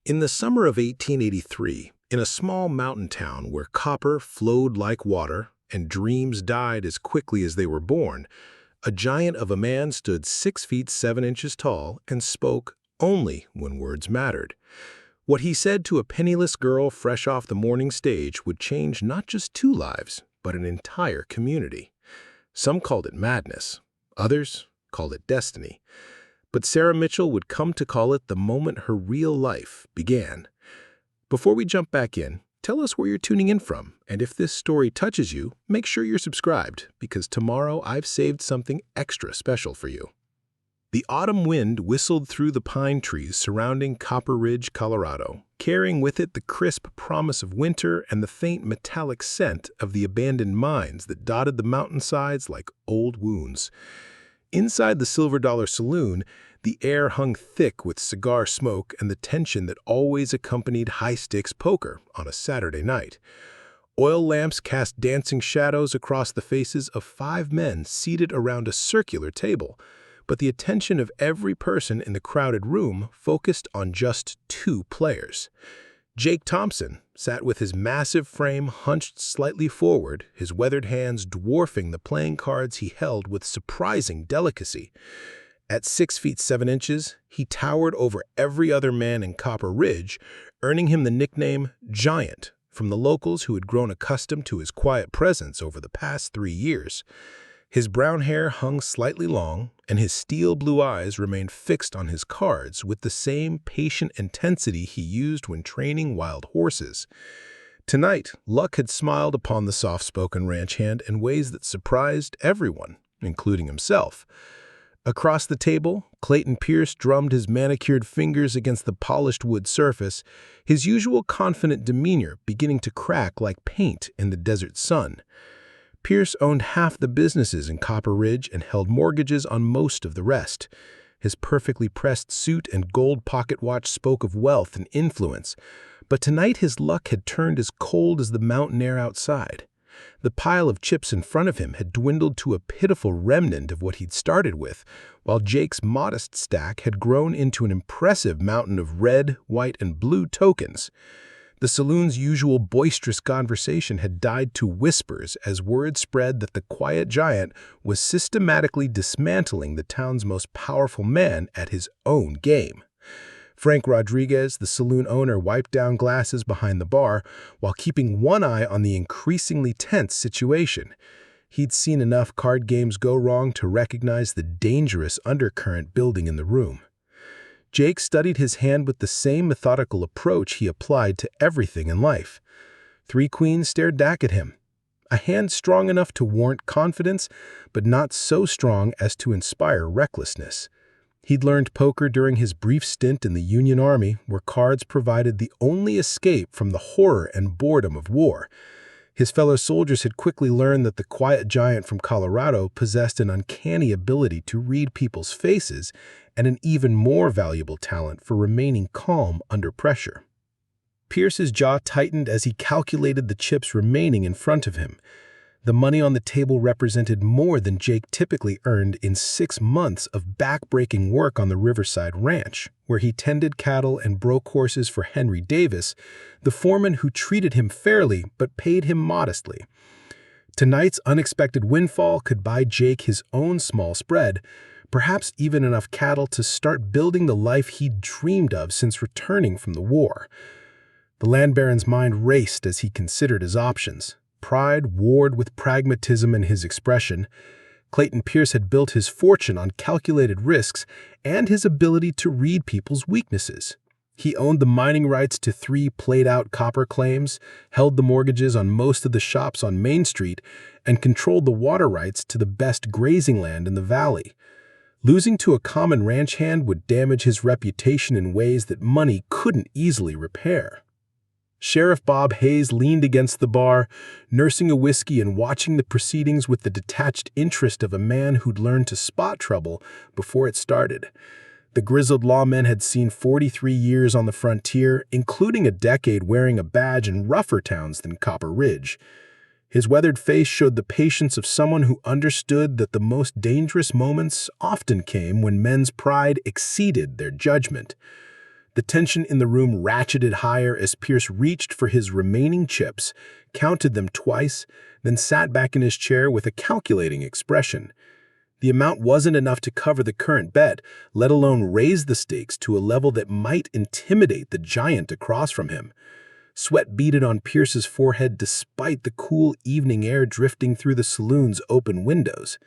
In the summer of 1883, in a small mountain town where copper flowed like water and dreams died as quickly as they were born, a giant of a man stood 6 feet 7 inches tall and spoke only when words mattered. What he said to a penniless girl fresh off the morning stage would change not just 2 lives, but an entire community. Some called it madness, others called it destiny. But Sarah Mitchell would come to call it the moment her real life began. Before we jump back in, tell us where you're tuning in from, and if this story touches you, make sure you're subscribed, because tomorrow I've saved something extra special for you. The autumn wind whistled through the pine trees surrounding Copper Ridge, Colorado, carrying with it the crisp promise of winter and the faint metallic scent of the abandoned mines that dotted the mountainsides like old wounds. Inside the Silver Dollar Saloon, the air hung thick with cigar smoke and the tension that always accompanied high-stakes poker on a Saturday night. Oil lamps cast dancing shadows across the faces of 5 men seated around a circular table, but the attention of every person in the crowded room focused on just 2 players. Jake Thompson sat with his massive frame hunched slightly forward, his weathered hands dwarfing the playing cards he held with surprising delicacy. At 6 feet 7 inches, he towered over every other man in Copper Ridge, earning him the nickname Giant from the locals who had grown accustomed to his quiet presence over the past 3 years. His brown hair hung slightly long, and his steel blue eyes remained fixed on his cards with the same patient intensity he used when training wild horses. Tonight, luck had smiled upon the soft-spoken ranch hand in ways that surprised everyone, including himself. Across the table, Clayton Pierce drummed his manicured fingers against the polished wood surface, his usual confident demeanor beginning to crack like paint in the desert sun. Pierce owned half the businesses in Copper Ridge and held mortgages on most of the rest. His perfectly pressed suit and gold pocket watch spoke of wealth and influence, but tonight his luck had turned as cold as the mountain air outside. The pile of chips in front of him had dwindled to a pitiful remnant of what he'd started with, while Jake's modest stack had grown into an impressive mountain of red, white, and blue tokens. The saloon's usual boisterous conversation had died to whispers as word spread that the quiet giant was systematically dismantling the town's most powerful man at his own game. Frank Rodriguez, the saloon owner, wiped down glasses behind the bar while keeping one eye on the increasingly tense situation. He'd seen enough card games go wrong to recognize the dangerous undercurrent building in the room. Jake studied his hand with the same methodical approach he applied to everything in life. 3 queens stared back at him. A hand strong enough to warrant confidence, but not so strong as to inspire recklessness. He'd learned poker during his brief stint in the Union Army, where cards provided the only escape from the horror and boredom of war. His fellow soldiers had quickly learned that the quiet giant from Colorado possessed an uncanny ability to read people's faces and an even more valuable talent for remaining calm under pressure. Pierce's jaw tightened as he calculated the chips remaining in front of him. The money on the table represented more than Jake typically earned in 6 months of back-breaking work on the Riverside Ranch, where he tended cattle and broke horses for Henry Davis, the foreman who treated him fairly but paid him modestly. Tonight's unexpected windfall could buy Jake his own small spread, perhaps even enough cattle to start building the life he'd dreamed of since returning from the war. The land baron's mind raced as he considered his options. Pride warred with pragmatism in his expression. Clayton Pierce had built his fortune on calculated risks and his ability to read people's weaknesses. He owned the mining rights to 3 played-out copper claims, held the mortgages on most of the shops on Main Street, and controlled the water rights to the best grazing land in the valley. Losing to a common ranch hand would damage his reputation in ways that money couldn't easily repair. Sheriff Bob Hayes leaned against the bar, nursing a whiskey and watching the proceedings with the detached interest of a man who'd learned to spot trouble before it started. The grizzled lawman had seen 43 years on the frontier, including a decade wearing a badge in rougher towns than Copper Ridge. His weathered face showed the patience of someone who understood that the most dangerous moments often came when men's pride exceeded their judgment. The tension in the room ratcheted higher as Pierce reached for his remaining chips, counted them twice, then sat back in his chair with a calculating expression. The amount wasn't enough to cover the current bet, let alone raise the stakes to a level that might intimidate the giant across from him. Sweat beaded on Pierce's forehead despite the cool evening air drifting through the saloon's open windows.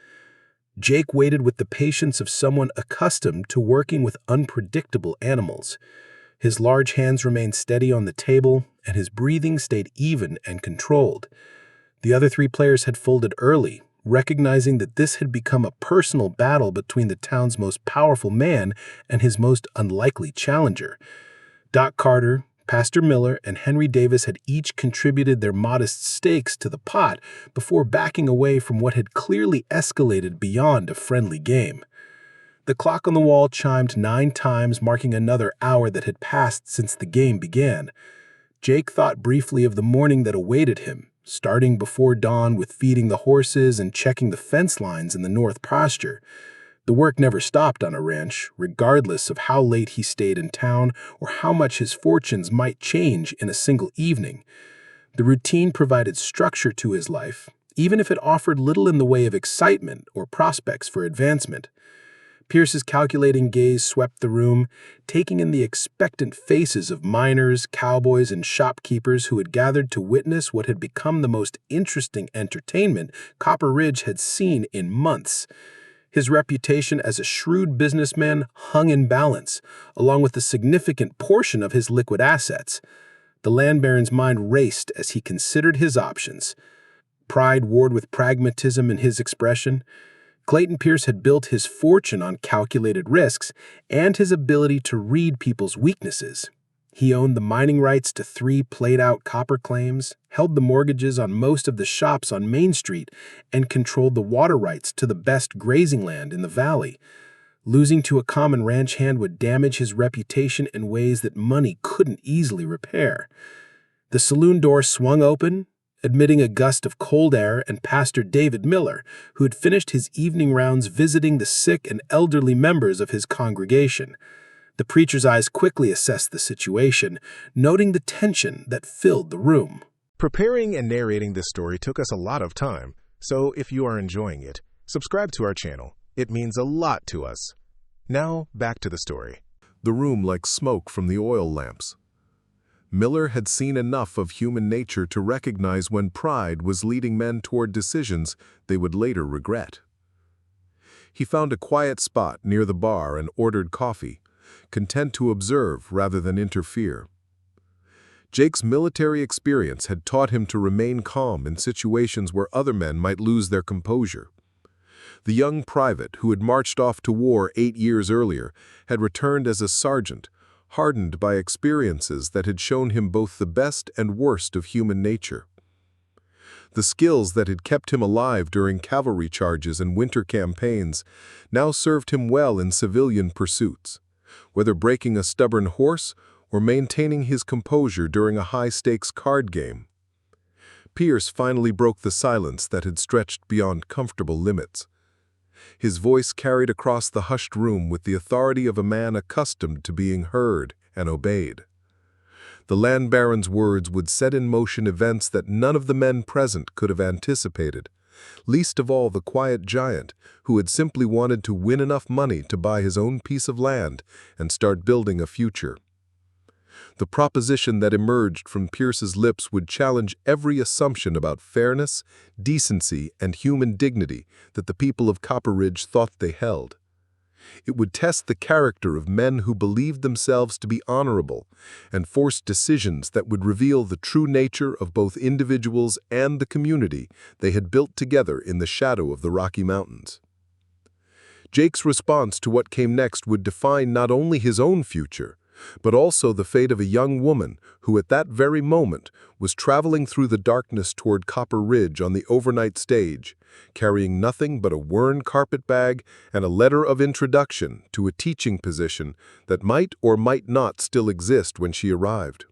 Jake waited with the patience of someone accustomed to working with unpredictable animals. His large hands remained steady on the table, and his breathing stayed even and controlled. The other three players had folded early, recognizing that this had become a personal battle between the town's most powerful man and his most unlikely challenger. Doc Carter, Pastor Miller, and Henry Davis had each contributed their modest stakes to the pot before backing away from what had clearly escalated beyond a friendly game. The clock on the wall chimed 9 times, marking another hour that had passed since the game began. Jake thought briefly of the morning that awaited him, starting before dawn with feeding the horses and checking the fence lines in the north pasture. The work never stopped on a ranch, regardless of how late he stayed in town or how much his fortunes might change in a single evening. The routine provided structure to his life, even if it offered little in the way of excitement or prospects for advancement. Pierce's calculating gaze swept the room, taking in the expectant faces of miners, cowboys, and shopkeepers who had gathered to witness what had become the most interesting entertainment Copper Ridge had seen in months. His reputation as a shrewd businessman hung in balance, along with a significant portion of his liquid assets. The land baron's mind raced as he considered his options. Pride warred with pragmatism in his expression. Clayton Pierce had built his fortune on calculated risks and his ability to read people's weaknesses. He owned the mining rights to 3 played-out copper claims, held the mortgages on most of the shops on Main Street, and controlled the water rights to the best grazing land in the valley. Losing to a common ranch hand would damage his reputation in ways that money couldn't easily repair. The saloon door swung open, admitting a gust of cold air and Pastor David Miller, who had finished his evening rounds visiting the sick and elderly members of his congregation. The preacher's eyes quickly assessed the situation, noting the tension that filled the room. Preparing and narrating this story took us a lot of time, so if you are enjoying it, subscribe to our channel. It means a lot to us. Now, back to the story. The room like smoke from the oil lamps. Miller had seen enough of human nature to recognize when pride was leading men toward decisions they would later regret. He found a quiet spot near the bar and ordered coffee, content to observe rather than interfere. Jake's military experience had taught him to remain calm in situations where other men might lose their composure. The young private who had marched off to war 8 years earlier had returned as a sergeant, hardened by experiences that had shown him both the best and worst of human nature. The skills that had kept him alive during cavalry charges and winter campaigns now served him well in civilian pursuits, whether breaking a stubborn horse or maintaining his composure during a high-stakes card game. Pierce finally broke the silence that had stretched beyond comfortable limits. His voice carried across the hushed room with the authority of a man accustomed to being heard and obeyed. The land baron's words would set in motion events that none of the men present could have anticipated, least of all the quiet giant who had simply wanted to win enough money to buy his own piece of land and start building a future. The proposition that emerged from Pierce's lips would challenge every assumption about fairness, decency, and human dignity that the people of Copper Ridge thought they held. It would test the character of men who believed themselves to be honorable and force decisions that would reveal the true nature of both individuals and the community they had built together in the shadow of the Rocky Mountains. Jake's response to what came next would define not only his own future, but also the fate of a young woman who at that very moment was traveling through the darkness toward Copper Ridge on the overnight stage, carrying nothing but a worn carpetbag and a letter of introduction to a teaching position that might or might not still exist when she arrived.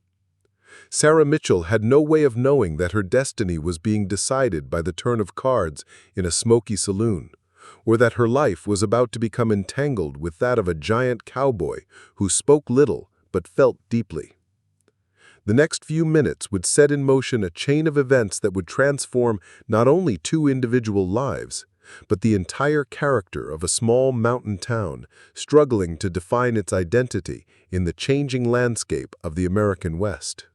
Sarah Mitchell had no way of knowing that her destiny was being decided by the turn of cards in a smoky saloon, or that her life was about to become entangled with that of a giant cowboy who spoke little but felt deeply. The next few minutes would set in motion a chain of events that would transform not only two individual lives, but the entire character of a small mountain town struggling to define its identity in the changing landscape of the American West.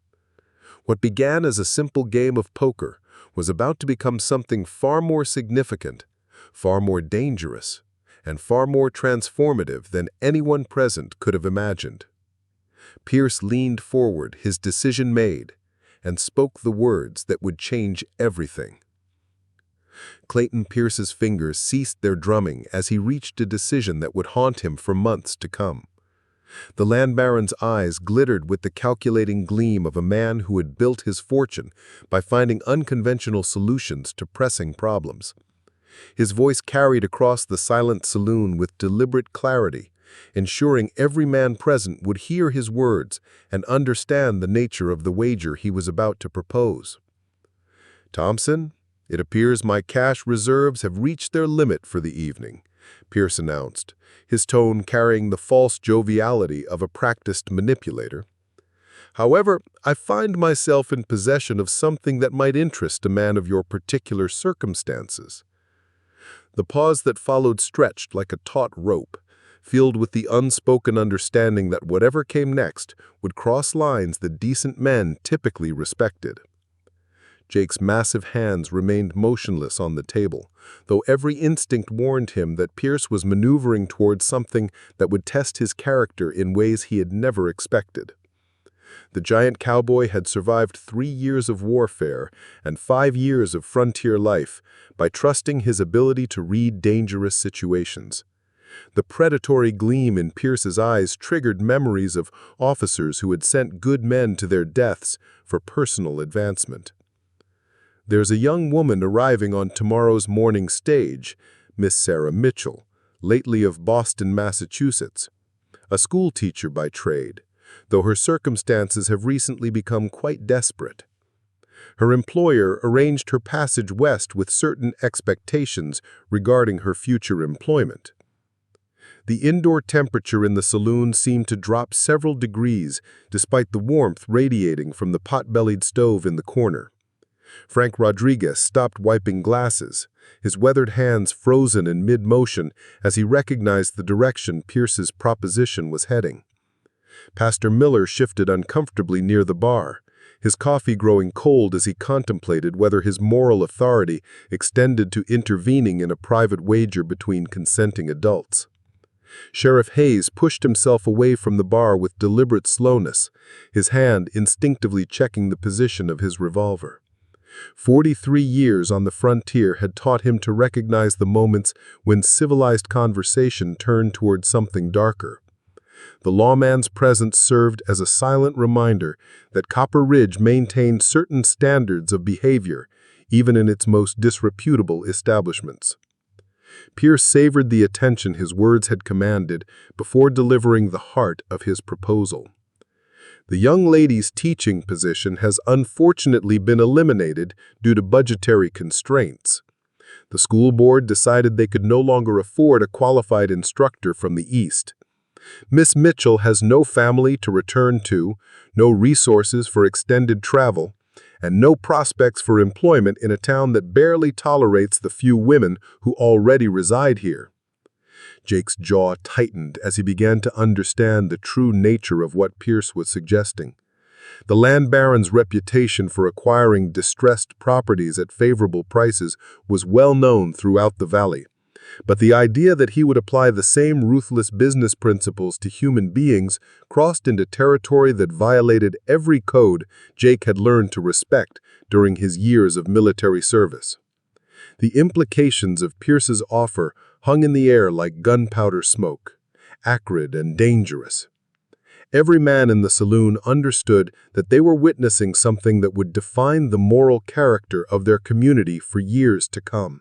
What began as a simple game of poker was about to become something far more significant, far more dangerous, and far more transformative than anyone present could have imagined. Pierce leaned forward, his decision made, and spoke the words that would change everything. Clayton Pierce's fingers ceased their drumming as he reached a decision that would haunt him for months to come. The land baron's eyes glittered with the calculating gleam of a man who had built his fortune by finding unconventional solutions to pressing problems. His voice carried across the silent saloon with deliberate clarity, ensuring every man present would hear his words and understand the nature of the wager he was about to propose. "Thompson, it appears my cash reserves have reached their limit for the evening," Pierce announced, his tone carrying the false joviality of a practiced manipulator. "However, I find myself in possession of something that might interest a man of your particular circumstances." The pause that followed stretched like a taut rope, filled with the unspoken understanding that whatever came next would cross lines that decent men typically respected. Jake's massive hands remained motionless on the table, though every instinct warned him that Pierce was maneuvering towards something that would test his character in ways he had never expected. The giant cowboy had survived 3 years of warfare and 5 years of frontier life by trusting his ability to read dangerous situations. The predatory gleam in Pierce's eyes triggered memories of officers who had sent good men to their deaths for personal advancement. "There's a young woman arriving on tomorrow's morning stage, Miss Sarah Mitchell, lately of Boston, Massachusetts, a school teacher by trade, though her circumstances have recently become quite desperate. Her employer arranged her passage west with certain expectations regarding her future employment." The indoor temperature in the saloon seemed to drop several degrees despite the warmth radiating from the pot-bellied stove in the corner. Frank Rodriguez stopped wiping glasses, his weathered hands frozen in mid-motion as he recognized the direction Pierce's proposition was heading. Pastor Miller shifted uncomfortably near the bar, his coffee growing cold as he contemplated whether his moral authority extended to intervening in a private wager between consenting adults. Sheriff Hayes pushed himself away from the bar with deliberate slowness, his hand instinctively checking the position of his revolver. 43 years on the frontier had taught him to recognize the moments when civilized conversation turned toward something darker. The lawman's presence served as a silent reminder that Copper Ridge maintained certain standards of behavior, even in its most disreputable establishments. Pierce savored the attention his words had commanded before delivering the heart of his proposal. "The young lady's teaching position has unfortunately been eliminated due to budgetary constraints. The school board decided they could no longer afford a qualified instructor from the East. Miss Mitchell has no family to return to, no resources for extended travel, and no prospects for employment in a town that barely tolerates the few women who already reside here." Jake's jaw tightened as he began to understand the true nature of what Pierce was suggesting. The land baron's reputation for acquiring distressed properties at favorable prices was well known throughout the valley, but the idea that he would apply the same ruthless business principles to human beings crossed into territory that violated every code Jake had learned to respect during his years of military service. The implications of Pierce's offer hung in the air like gunpowder smoke, acrid and dangerous. Every man in the saloon understood that they were witnessing something that would define the moral character of their community for years to come.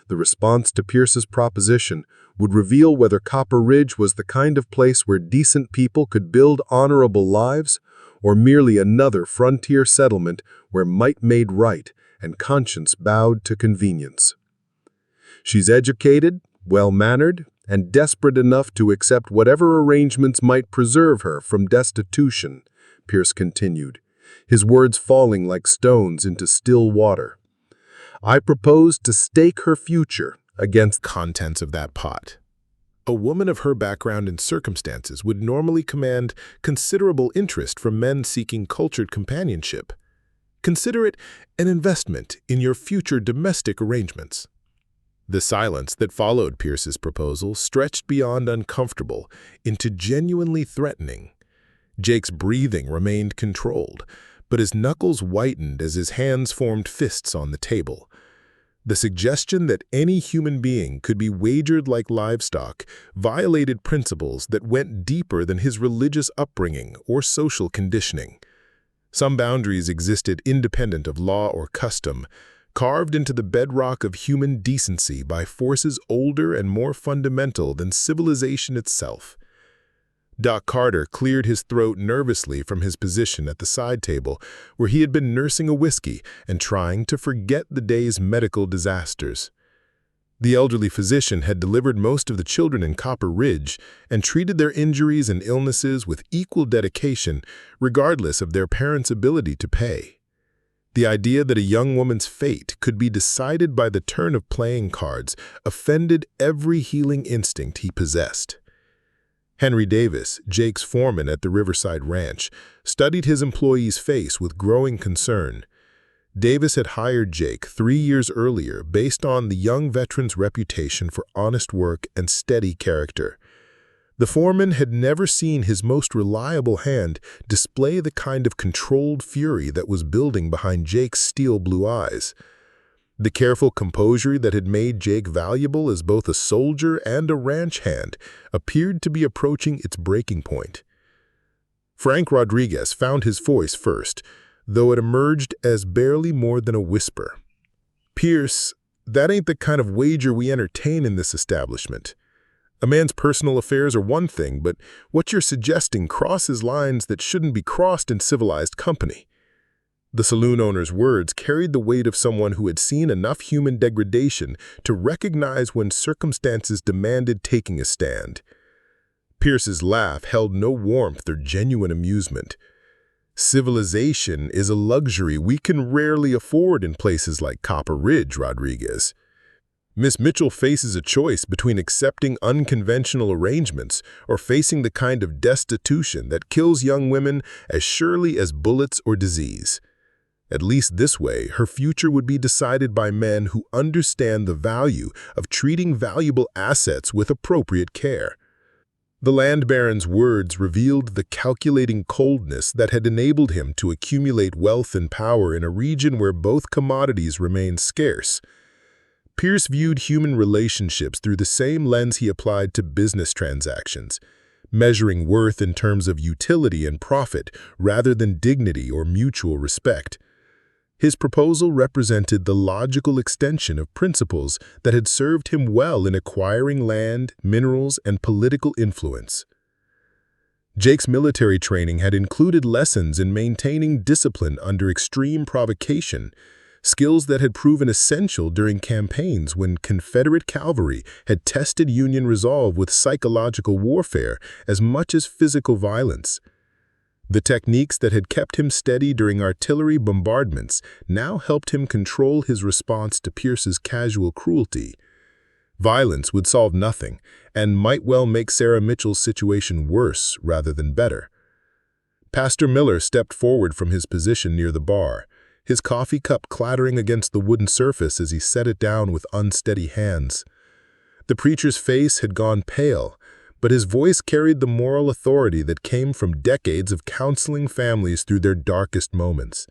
The response to Pierce's proposition would reveal whether Copper Ridge was the kind of place where decent people could build honorable lives, or merely another frontier settlement where might made right and conscience bowed to convenience. "She's educated, well-mannered, and desperate enough to accept whatever arrangements might preserve her from destitution, Pierce continued, his words falling like stones into still water. I propose to stake her future against the contents of that pot. A woman of her background and circumstances would normally command considerable interest from men seeking cultured companionship. Consider it an investment in your future domestic arrangements. The silence that followed Pierce's proposal stretched beyond uncomfortable into genuinely threatening. Jake's breathing remained controlled, but his knuckles whitened as his hands formed fists on the table. The suggestion that any human being could be wagered like livestock violated principles that went deeper than his religious upbringing or social conditioning. Some boundaries existed independent of law or custom, carved into the bedrock of human decency by forces older and more fundamental than civilization itself. Doc Carter cleared his throat nervously from his position at the side table, where he had been nursing a whiskey and trying to forget the day's medical disasters. The elderly physician had delivered most of the children in Copper Ridge and treated their injuries and illnesses with equal dedication, regardless of their parents' ability to pay. The idea that a young woman's fate could be decided by the turn of playing cards offended every healing instinct he possessed. Henry Davis, Jake's foreman at the Riverside Ranch, studied his employee's face with growing concern. Davis had hired Jake 3 years earlier based on the young veteran's reputation for honest work and steady character. The foreman had never seen his most reliable hand display the kind of controlled fury that was building behind Jake's steel blue eyes. The careful composure that had made Jake valuable as both a soldier and a ranch hand appeared to be approaching its breaking point. Frank Rodriguez found his voice first, though it emerged as barely more than a whisper. Pierce, that ain't the kind of wager we entertain in this establishment. A man's personal affairs are one thing, but what you're suggesting crosses lines that shouldn't be crossed in civilized company. The saloon owner's words carried the weight of someone who had seen enough human degradation to recognize when circumstances demanded taking a stand. Pierce's laugh held no warmth or genuine amusement. Civilization is a luxury we can rarely afford in places like Copper Ridge, Rodriguez. Miss Mitchell faces a choice between accepting unconventional arrangements or facing the kind of destitution that kills young women as surely as bullets or disease. At least this way, her future would be decided by men who understand the value of treating valuable assets with appropriate care. The land baron's words revealed the calculating coldness that had enabled him to accumulate wealth and power in a region where both commodities remained scarce. Pierce viewed human relationships through the same lens he applied to business transactions, measuring worth in terms of utility and profit rather than dignity or mutual respect. His proposal represented the logical extension of principles that had served him well in acquiring land, minerals, and political influence. Jake's military training had included lessons in maintaining discipline under extreme provocation, skills that had proven essential during campaigns when Confederate cavalry had tested Union resolve with psychological warfare as much as physical violence. The techniques that had kept him steady during artillery bombardments now helped him control his response to Pierce's casual cruelty. Violence would solve nothing and might well make Sarah Mitchell's situation worse rather than better. Pastor Miller stepped forward from his position near the bar, his coffee cup clattering against the wooden surface as he set it down with unsteady hands. The preacher's face had gone pale, but his voice carried the moral authority that came from decades of counseling families through their darkest moments.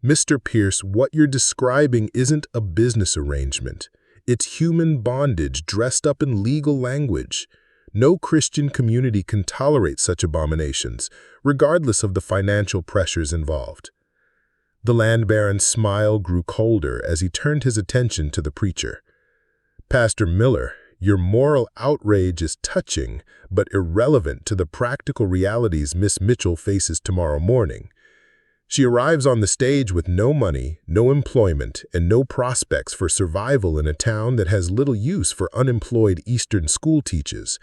Mr. Pierce, what you're describing isn't a business arrangement. It's human bondage dressed up in legal language. No Christian community can tolerate such abominations, regardless of the financial pressures involved. The land baron's smile grew colder as he turned his attention to the preacher. Pastor Miller, your moral outrage is touching, but irrelevant to the practical realities Miss Mitchell faces tomorrow morning. She arrives on the stage with no money, no employment, and no prospects for survival in a town that has little use for unemployed Eastern school teachers.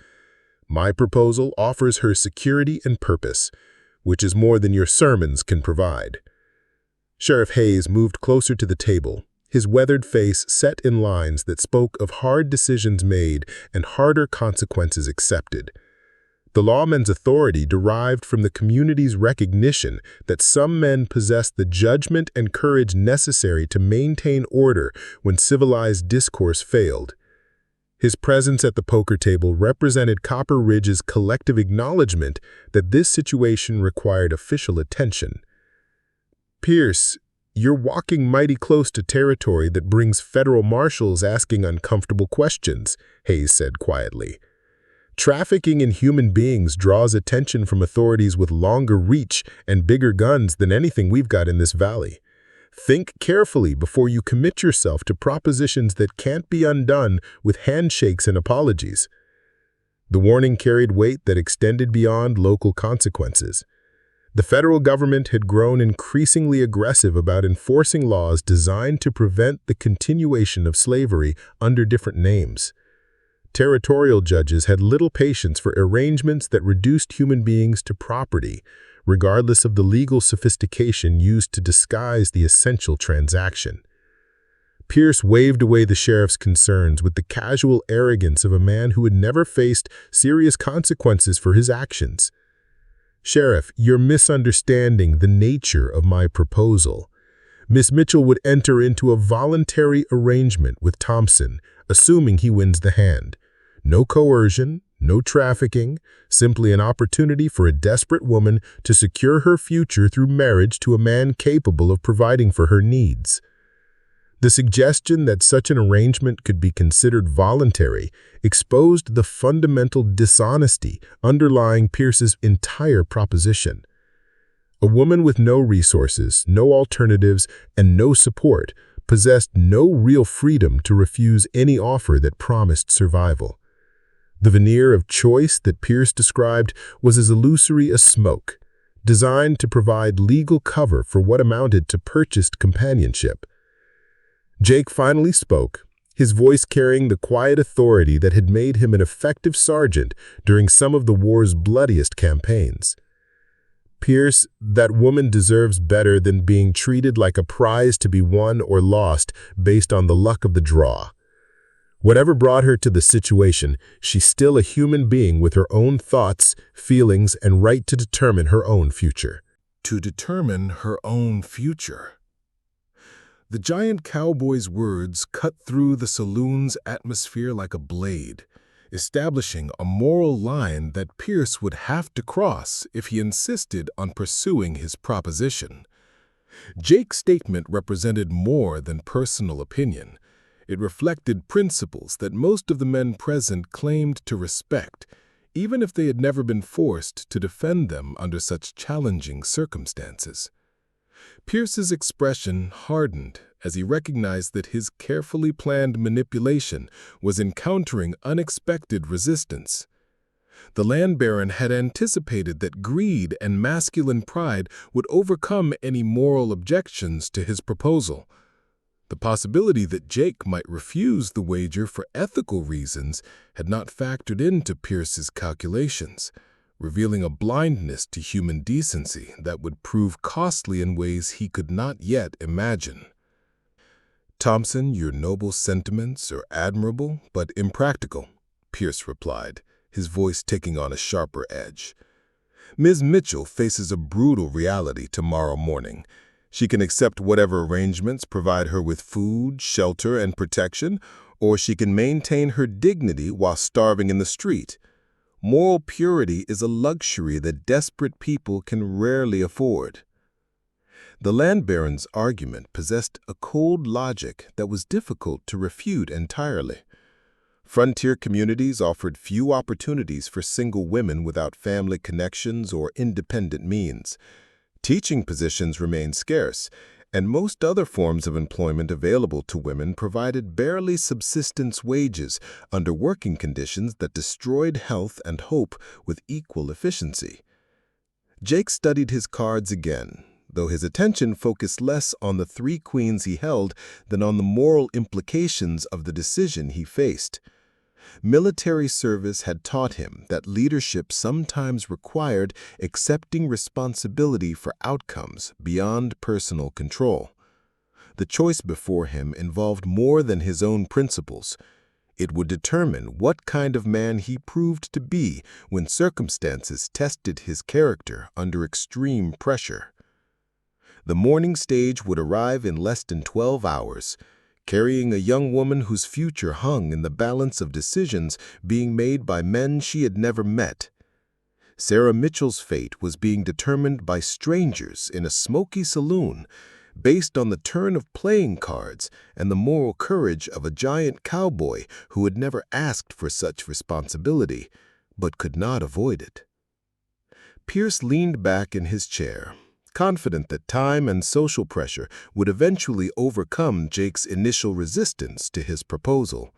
My proposal offers her security and purpose, which is more than your sermons can provide. Sheriff Hayes moved closer to the table, his weathered face set in lines that spoke of hard decisions made and harder consequences accepted. The lawman's authority derived from the community's recognition that some men possess the judgment and courage necessary to maintain order when civilized discourse failed. His presence at the poker table represented Copper Ridge's collective acknowledgement that this situation required official attention. "Pierce, you're walking mighty close to territory that brings federal marshals asking uncomfortable questions," Hayes said quietly. "Trafficking in human beings draws attention from authorities with longer reach and bigger guns than anything we've got in this valley. Think carefully before you commit yourself to propositions that can't be undone with handshakes and apologies." The warning carried weight that extended beyond local consequences. The federal government had grown increasingly aggressive about enforcing laws designed to prevent the continuation of slavery under different names. Territorial judges had little patience for arrangements that reduced human beings to property, regardless of the legal sophistication used to disguise the essential transaction. Pierce waved away the sheriff's concerns with the casual arrogance of a man who had never faced serious consequences for his actions. "Sheriff, you're misunderstanding the nature of my proposal. Miss Mitchell would enter into a voluntary arrangement with Thompson, assuming he wins the hand. No coercion, no trafficking, simply an opportunity for a desperate woman to secure her future through marriage to a man capable of providing for her needs." The suggestion that such an arrangement could be considered voluntary exposed the fundamental dishonesty underlying Pierce's entire proposition. A woman with no resources, no alternatives, and no support possessed no real freedom to refuse any offer that promised survival. The veneer of choice that Pierce described was as illusory as smoke, designed to provide legal cover for what amounted to purchased companionship. Jake finally spoke, his voice carrying the quiet authority that had made him an effective sergeant during some of the war's bloodiest campaigns. "Pierce, that woman deserves better than being treated like a prize to be won or lost based on the luck of the draw. Whatever brought her to the situation, she's still a human being with her own thoughts, feelings, and right to determine her own future." To determine her own future. The giant cowboy's words cut through the saloon's atmosphere like a blade, establishing a moral line that Pierce would have to cross if he insisted on pursuing his proposition. Jake's statement represented more than personal opinion. It reflected principles that most of the men present claimed to respect, even if they had never been forced to defend them under such challenging circumstances. Pierce's expression hardened as he recognized that his carefully planned manipulation was encountering unexpected resistance. The land baron had anticipated that greed and masculine pride would overcome any moral objections to his proposal. The possibility that Jake might refuse the wager for ethical reasons had not factored into Pierce's calculations, revealing a blindness to human decency that would prove costly in ways he could not yet imagine. "Thompson, your noble sentiments are admirable but impractical," Pierce replied, his voice taking on a sharper edge. "Ms. Mitchell faces a brutal reality tomorrow morning. She can accept whatever arrangements provide her with food, shelter, and protection, or she can maintain her dignity while starving in the street. Moral purity is a luxury that desperate people can rarely afford." The land baron's argument possessed a cold logic that was difficult to refute entirely. Frontier communities offered few opportunities for single women without family connections or independent means. Teaching positions remained scarce, and most other forms of employment available to women provided barely subsistence wages under working conditions that destroyed health and hope with equal efficiency. Jake studied his cards again, though his attention focused less on the three queens he held than on the moral implications of the decision he faced. Military service had taught him that leadership sometimes required accepting responsibility for outcomes beyond personal control. The choice before him involved more than his own principles. It would determine what kind of man he proved to be when circumstances tested his character under extreme pressure. The morning stage would arrive in less than 12 hours, carrying a young woman whose future hung in the balance of decisions being made by men she had never met. Sarah Mitchell's fate was being determined by strangers in a smoky saloon, based on the turn of playing cards and the moral courage of a giant cowboy who had never asked for such responsibility, but could not avoid it. Pierce leaned back in his chair, confident that time and social pressure would eventually overcome Jake's initial resistance to his proposal.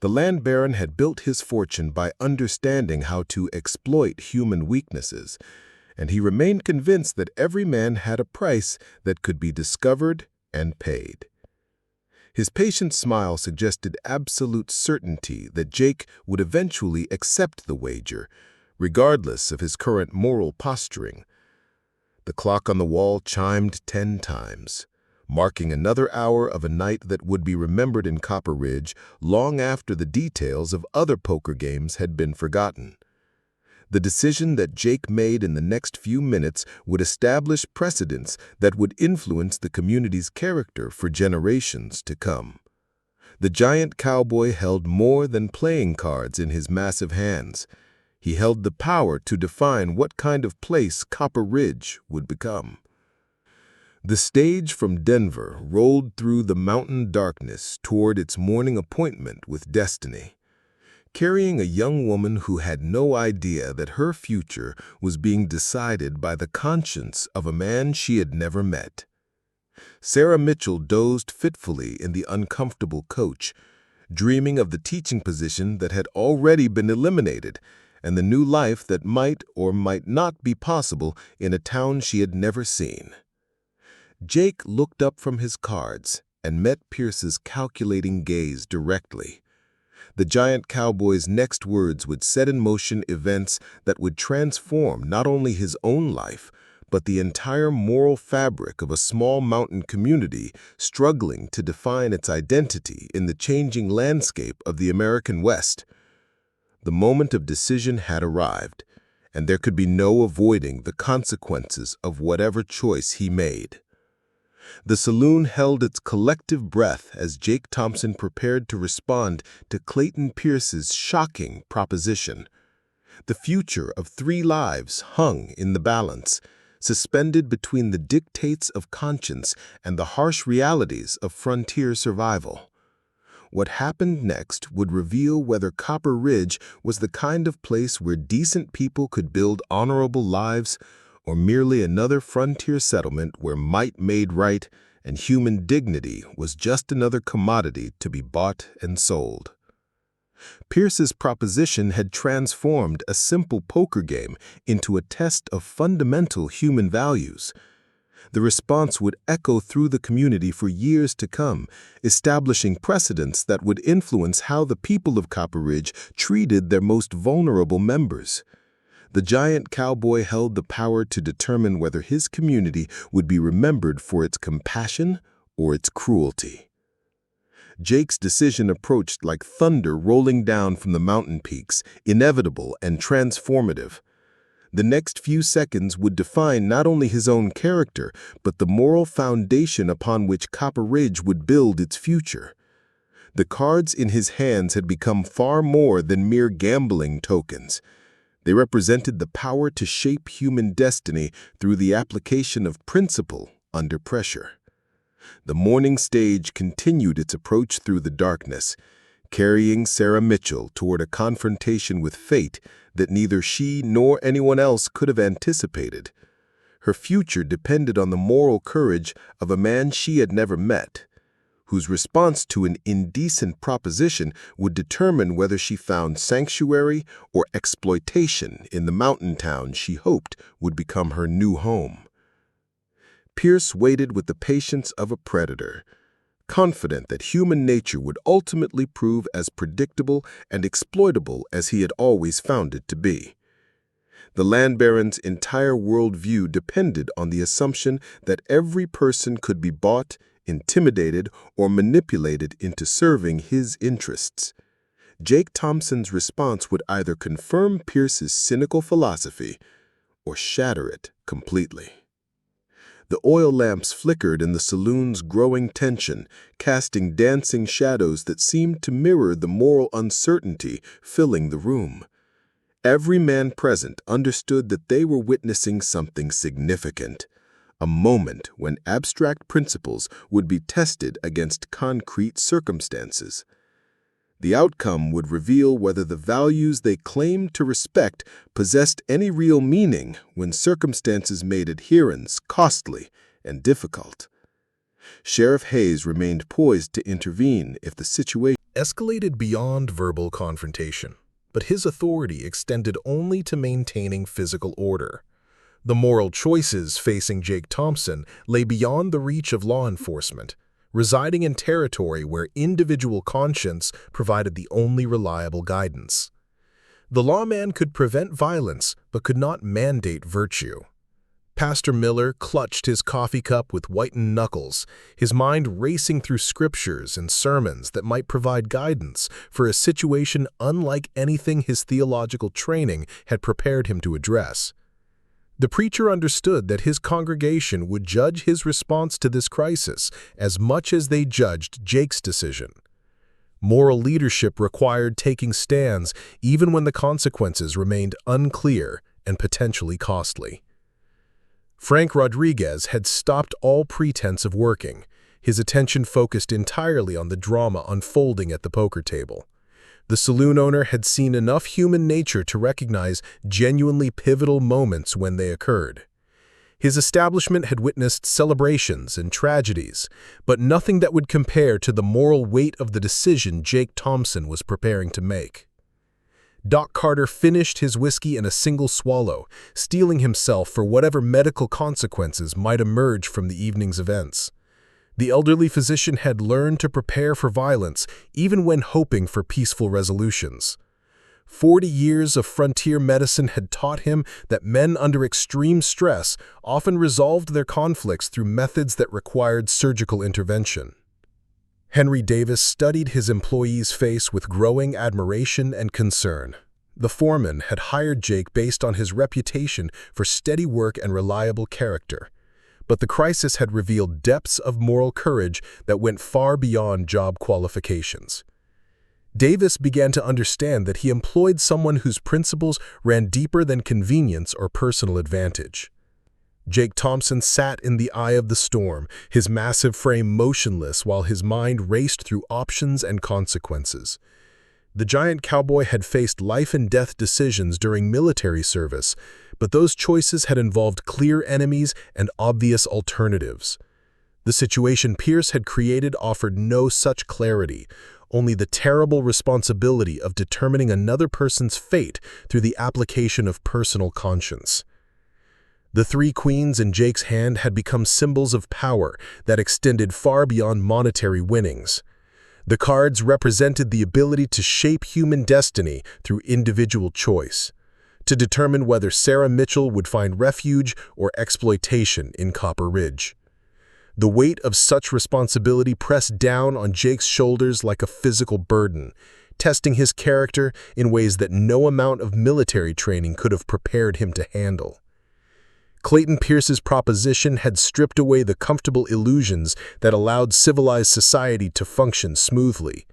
The land baron had built his fortune by understanding how to exploit human weaknesses, and he remained convinced that every man had a price that could be discovered and paid. His patient smile suggested absolute certainty that Jake would eventually accept the wager, regardless of his current moral posturing. The clock on the wall chimed 10 times, marking another hour of a night that would be remembered in Copper Ridge long after the details of other poker games had been forgotten. The decision that Jake made in the next few minutes would establish precedents that would influence the community's character for generations to come. The giant cowboy held more than playing cards in his massive hands. He held the power to define what kind of place Copper Ridge would become. The stage from Denver rolled through the mountain darkness toward its morning appointment with destiny, carrying a young woman who had no idea that her future was being decided by the conscience of a man she had never met. Sarah Mitchell dozed fitfully in the uncomfortable coach, dreaming of the teaching position that had already been eliminated and the new life that might or might not be possible in a town she had never seen. Jake looked up from his cards and met Pierce's calculating gaze directly. The giant cowboy's next words would set in motion events that would transform not only his own life, but the entire moral fabric of a small mountain community struggling to define its identity in the changing landscape of the American West. The moment of decision had arrived, and there could be no avoiding the consequences of whatever choice he made. The saloon held its collective breath as Jake Thompson prepared to respond to Clayton Pierce's shocking proposition. The future of 3 lives hung in the balance, suspended between the dictates of conscience and the harsh realities of frontier survival. What happened next would reveal whether Copper Ridge was the kind of place where decent people could build honorable lives, or merely another frontier settlement where might made right and human dignity was just another commodity to be bought and sold. Pierce's proposition had transformed a simple poker game into a test of fundamental human values. The response would echo through the community for years to come, establishing precedents that would influence how the people of Copper Ridge treated their most vulnerable members. The giant cowboy held the power to determine whether his community would be remembered for its compassion or its cruelty. Jake's decision approached like thunder rolling down from the mountain peaks, inevitable and transformative. The next few seconds would define not only his own character, but the moral foundation upon which Copper Ridge would build its future. The cards in his hands had become far more than mere gambling tokens. They represented the power to shape human destiny through the application of principle under pressure. The morning stage continued its approach through the darkness, carrying Sarah Mitchell toward a confrontation with fate that neither she nor anyone else could have anticipated. Her future depended on the moral courage of a man she had never met, whose response to an indecent proposition would determine whether she found sanctuary or exploitation in the mountain town she hoped would become her new home. Pierce waited with the patience of a predator, confident that human nature would ultimately prove as predictable and exploitable as he had always found it to be. The land baron's entire worldview depended on the assumption that every person could be bought, intimidated, or manipulated into serving his interests. Jake Thompson's response would either confirm Pierce's cynical philosophy or shatter it completely. The oil lamps flickered in the saloon's growing tension, casting dancing shadows that seemed to mirror the moral uncertainty filling the room. Every man present understood that they were witnessing something significant, a moment when abstract principles would be tested against concrete circumstances. The outcome would reveal whether the values they claimed to respect possessed any real meaning when circumstances made adherence costly and difficult. Sheriff Hayes remained poised to intervene if the situation escalated beyond verbal confrontation, but his authority extended only to maintaining physical order. The moral choices facing Jake Thompson lay beyond the reach of law enforcement, residing in territory where individual conscience provided the only reliable guidance. The lawman could prevent violence, but could not mandate virtue. Pastor Miller clutched his coffee cup with whitened knuckles, his mind racing through scriptures and sermons that might provide guidance for a situation unlike anything his theological training had prepared him to address. The preacher understood that his congregation would judge his response to this crisis as much as they judged Jake's decision. Moral leadership required taking stands even when the consequences remained unclear and potentially costly. Frank Rodriguez had stopped all pretense of working, his attention focused entirely on the drama unfolding at the poker table. The saloon owner had seen enough human nature to recognize genuinely pivotal moments when they occurred. His establishment had witnessed celebrations and tragedies, but nothing that would compare to the moral weight of the decision Jake Thompson was preparing to make. Doc Carter finished his whiskey in a single swallow, steeling himself for whatever medical consequences might emerge from the evening's events. The elderly physician had learned to prepare for violence, even when hoping for peaceful resolutions. 40 years of frontier medicine had taught him that men under extreme stress often resolved their conflicts through methods that required surgical intervention. Henry Davis studied his employee's face with growing admiration and concern. The foreman had hired Jake based on his reputation for steady work and reliable character. But the crisis had revealed depths of moral courage that went far beyond job qualifications. Davis began to understand that he employed someone whose principles ran deeper than convenience or personal advantage. Jake Thompson sat in the eye of the storm, his massive frame motionless while his mind raced through options and consequences. The giant cowboy had faced life-and-death decisions during military service, but those choices had involved clear enemies and obvious alternatives. The situation Pierce had created offered no such clarity, only the terrible responsibility of determining another person's fate through the application of personal conscience. The three queens in Jake's hand had become symbols of power that extended far beyond monetary winnings. The cards represented the ability to shape human destiny through individual choice, to determine whether Sarah Mitchell would find refuge or exploitation in Copper Ridge. The weight of such responsibility pressed down on Jake's shoulders like a physical burden, testing his character in ways that no amount of military training could have prepared him to handle. Clayton Pierce's proposition had stripped away the comfortable illusions that allowed civilized society to function smoothly.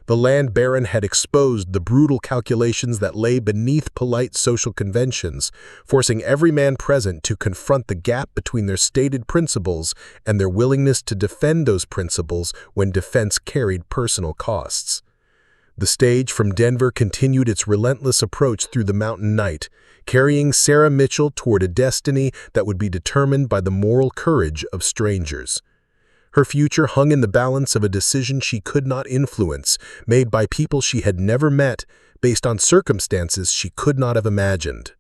The land baron had exposed the brutal calculations that lay beneath polite social conventions, forcing every man present to confront the gap between their stated principles and their willingness to defend those principles when defense carried personal costs. The stage from Denver continued its relentless approach through the mountain night, carrying Sarah Mitchell toward a destiny that would be determined by the moral courage of strangers. Her future hung in the balance of a decision she could not influence, made by people she had never met, based on circumstances she could not have imagined.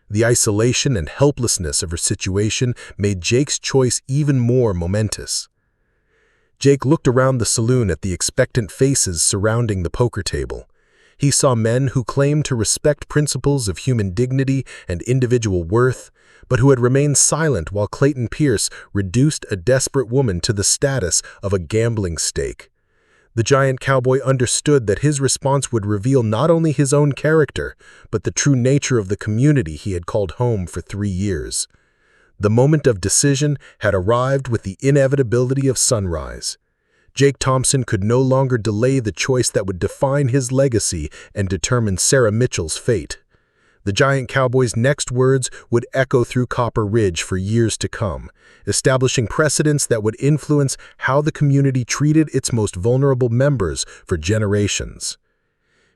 The isolation and helplessness of her situation made Jake's choice even more momentous. Jake looked around the saloon at the expectant faces surrounding the poker table. He saw men who claimed to respect principles of human dignity and individual worth, but who had remained silent while Clayton Pierce reduced a desperate woman to the status of a gambling stake. The giant cowboy understood that his response would reveal not only his own character, but the true nature of the community he had called home for 3 years. The moment of decision had arrived with the inevitability of sunrise. Jake Thompson could no longer delay the choice that would define his legacy and determine Sarah Mitchell's fate. The giant cowboy's next words would echo through Copper Ridge for years to come, establishing precedents that would influence how the community treated its most vulnerable members for generations.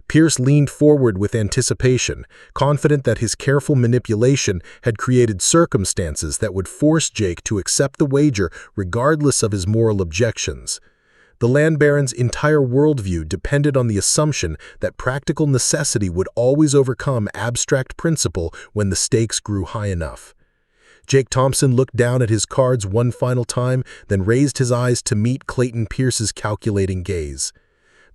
Pierce leaned forward with anticipation, confident that his careful manipulation had created circumstances that would force Jake to accept the wager regardless of his moral objections. The land baron's entire worldview depended on the assumption that practical necessity would always overcome abstract principle when the stakes grew high enough. Jake Thompson looked down at his cards one final time, then raised his eyes to meet Clayton Pierce's calculating gaze.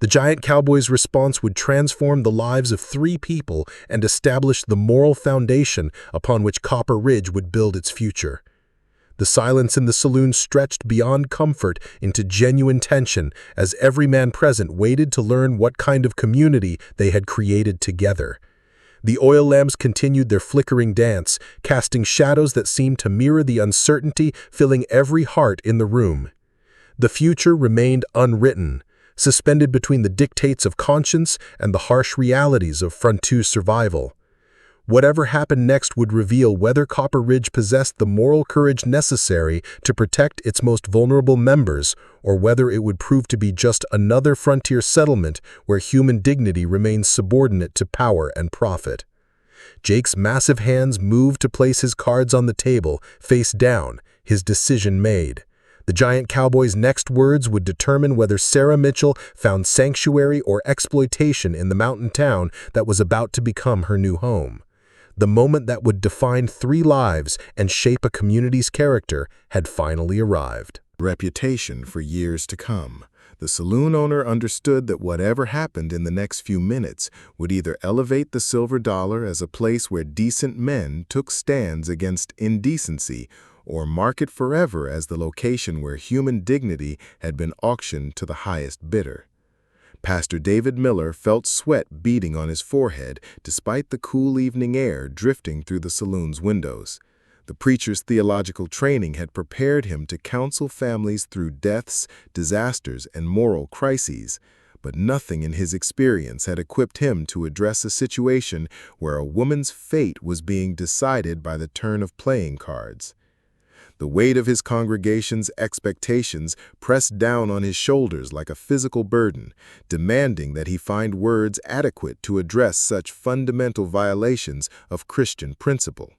The giant cowboy's response would transform the lives of 3 people and establish the moral foundation upon which Copper Ridge would build its future. The silence in the saloon stretched beyond comfort into genuine tension as every man present waited to learn what kind of community they had created together. The oil lamps continued their flickering dance, casting shadows that seemed to mirror the uncertainty filling every heart in the room. The future remained unwritten, suspended between the dictates of conscience and the harsh realities of frontier survival. Whatever happened next would reveal whether Copper Ridge possessed the moral courage necessary to protect its most vulnerable members, or whether it would prove to be just another frontier settlement where human dignity remains subordinate to power and profit. Jake's massive hands moved to place his cards on the table, face down, his decision made. The giant cowboy's next words would determine whether Sarah Mitchell found sanctuary or exploitation in the mountain town that was about to become her new home. The moment that would define 3 lives and shape a community's character had finally arrived. Reputation for years to come. The saloon owner understood that whatever happened in the next few minutes would either elevate the Silver Dollar as a place where decent men took stands against indecency, or mark it forever as the location where human dignity had been auctioned to the highest bidder. Pastor David Miller felt sweat beading on his forehead despite the cool evening air drifting through the saloon's windows. The preacher's theological training had prepared him to counsel families through deaths, disasters, and moral crises, but nothing in his experience had equipped him to address a situation where a woman's fate was being decided by the turn of playing cards. The weight of his congregation's expectations pressed down on his shoulders like a physical burden, demanding that he find words adequate to address such fundamental violations of Christian principle.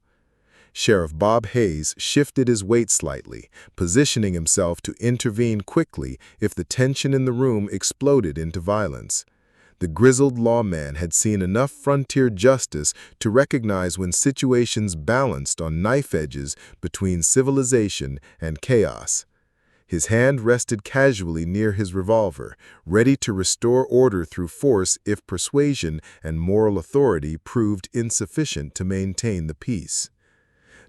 Sheriff Bob Hayes shifted his weight slightly, positioning himself to intervene quickly if the tension in the room exploded into violence. The grizzled lawman had seen enough frontier justice to recognize when situations balanced on knife edges between civilization and chaos. His hand rested casually near his revolver, ready to restore order through force if persuasion and moral authority proved insufficient to maintain the peace.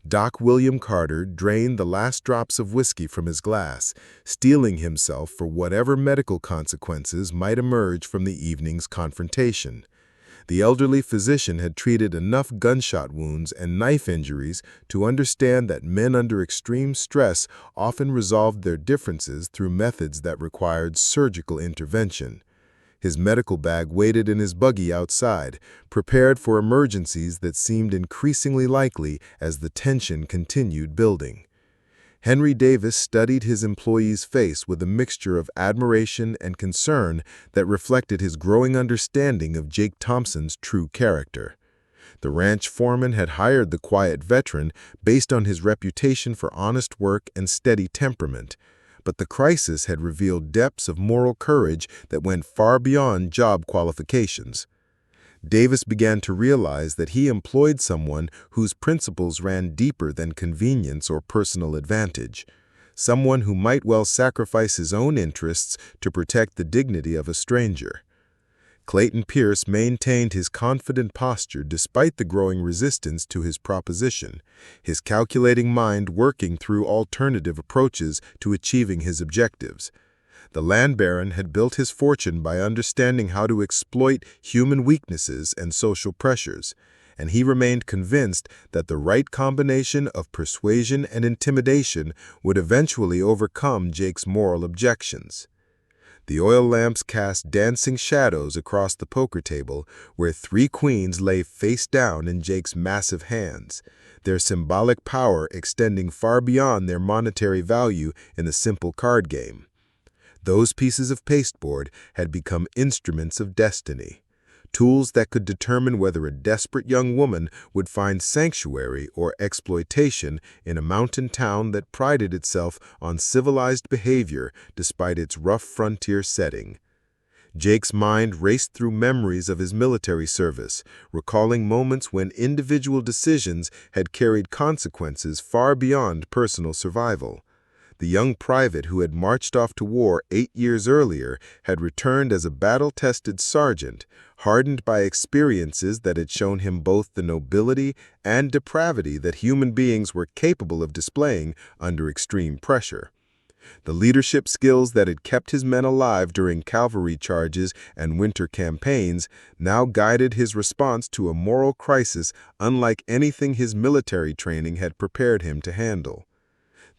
Doc William Carter drained the last drops of whiskey from his glass, steeling himself for whatever medical consequences might emerge from the evening's confrontation. The elderly physician had treated enough gunshot wounds and knife injuries to understand that men under extreme stress often resolved their differences through methods that required surgical intervention. His medical bag waited in his buggy outside, prepared for emergencies that seemed increasingly likely as the tension continued building. Henry Davis studied his employee's face with a mixture of admiration and concern that reflected his growing understanding of Jake Thompson's true character. The ranch foreman had hired the quiet veteran based on his reputation for honest work and steady temperament, but the crisis had revealed depths of moral courage that went far beyond job qualifications. Davis began to realize that he employed someone whose principles ran deeper than convenience or personal advantage, someone who might well sacrifice his own interests to protect the dignity of a stranger. Clayton Pierce maintained his confident posture despite the growing resistance to his proposition, his calculating mind working through alternative approaches to achieving his objectives. The land baron had built his fortune by understanding how to exploit human weaknesses and social pressures, and he remained convinced that the right combination of persuasion and intimidation would eventually overcome Jake's moral objections. The oil lamps cast dancing shadows across the poker table, where 3 queens lay face down in Jake's massive hands, their symbolic power extending far beyond their monetary value in the simple card game. Those pieces of pasteboard had become instruments of destiny, tools that could determine whether a desperate young woman would find sanctuary or exploitation in a mountain town that prided itself on civilized behavior despite its rough frontier setting. Jake's mind raced through memories of his military service, recalling moments when individual decisions had carried consequences far beyond personal survival. The young private who had marched off to war 8 years earlier had returned as a battle-tested sergeant, hardened by experiences that had shown him both the nobility and depravity that human beings were capable of displaying under extreme pressure. The leadership skills that had kept his men alive during cavalry charges and winter campaigns now guided his response to a moral crisis unlike anything his military training had prepared him to handle.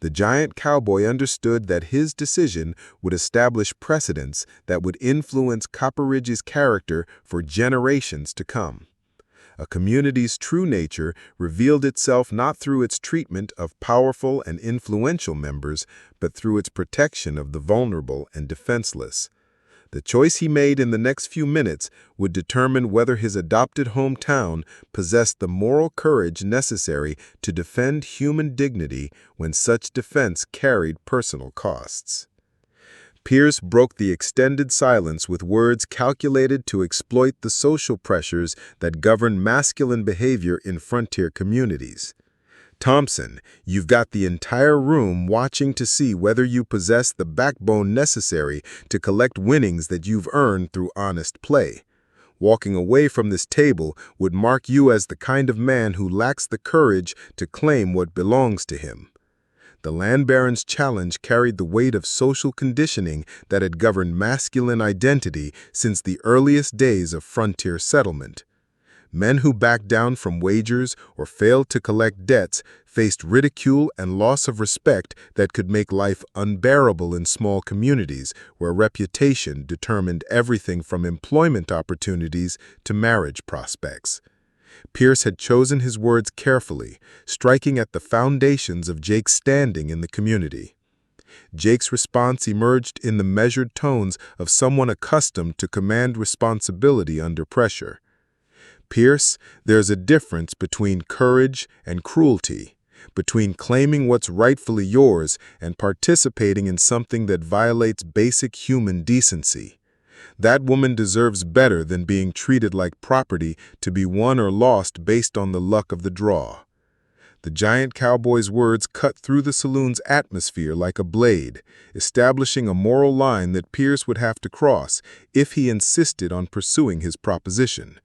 The giant cowboy understood that his decision would establish precedents that would influence Copperidge's character for generations to come. A community's true nature revealed itself not through its treatment of powerful and influential members, but through its protection of the vulnerable and defenseless. The choice he made in the next few minutes would determine whether his adopted hometown possessed the moral courage necessary to defend human dignity when such defense carried personal costs. Pierce broke the extended silence with words calculated to exploit the social pressures that govern masculine behavior in frontier communities. "Thompson, you've got the entire room watching to see whether you possess the backbone necessary to collect winnings that you've earned through honest play. Walking away from this table would mark you as the kind of man who lacks the courage to claim what belongs to him." The land baron's challenge carried the weight of social conditioning that had governed masculine identity since the earliest days of frontier settlement. Men who backed down from wagers or failed to collect debts faced ridicule and loss of respect that could make life unbearable in small communities where reputation determined everything from employment opportunities to marriage prospects. Pierce had chosen his words carefully, striking at the foundations of Jake's standing in the community. Jake's response emerged in the measured tones of someone accustomed to command responsibility under pressure. "Pierce, there's a difference between courage and cruelty, between claiming what's rightfully yours and participating in something that violates basic human decency. That woman deserves better than being treated like property to be won or lost based on the luck of the draw." The giant cowboy's words cut through the saloon's atmosphere like a blade, establishing a moral line that Pierce would have to cross if he insisted on pursuing his proposition.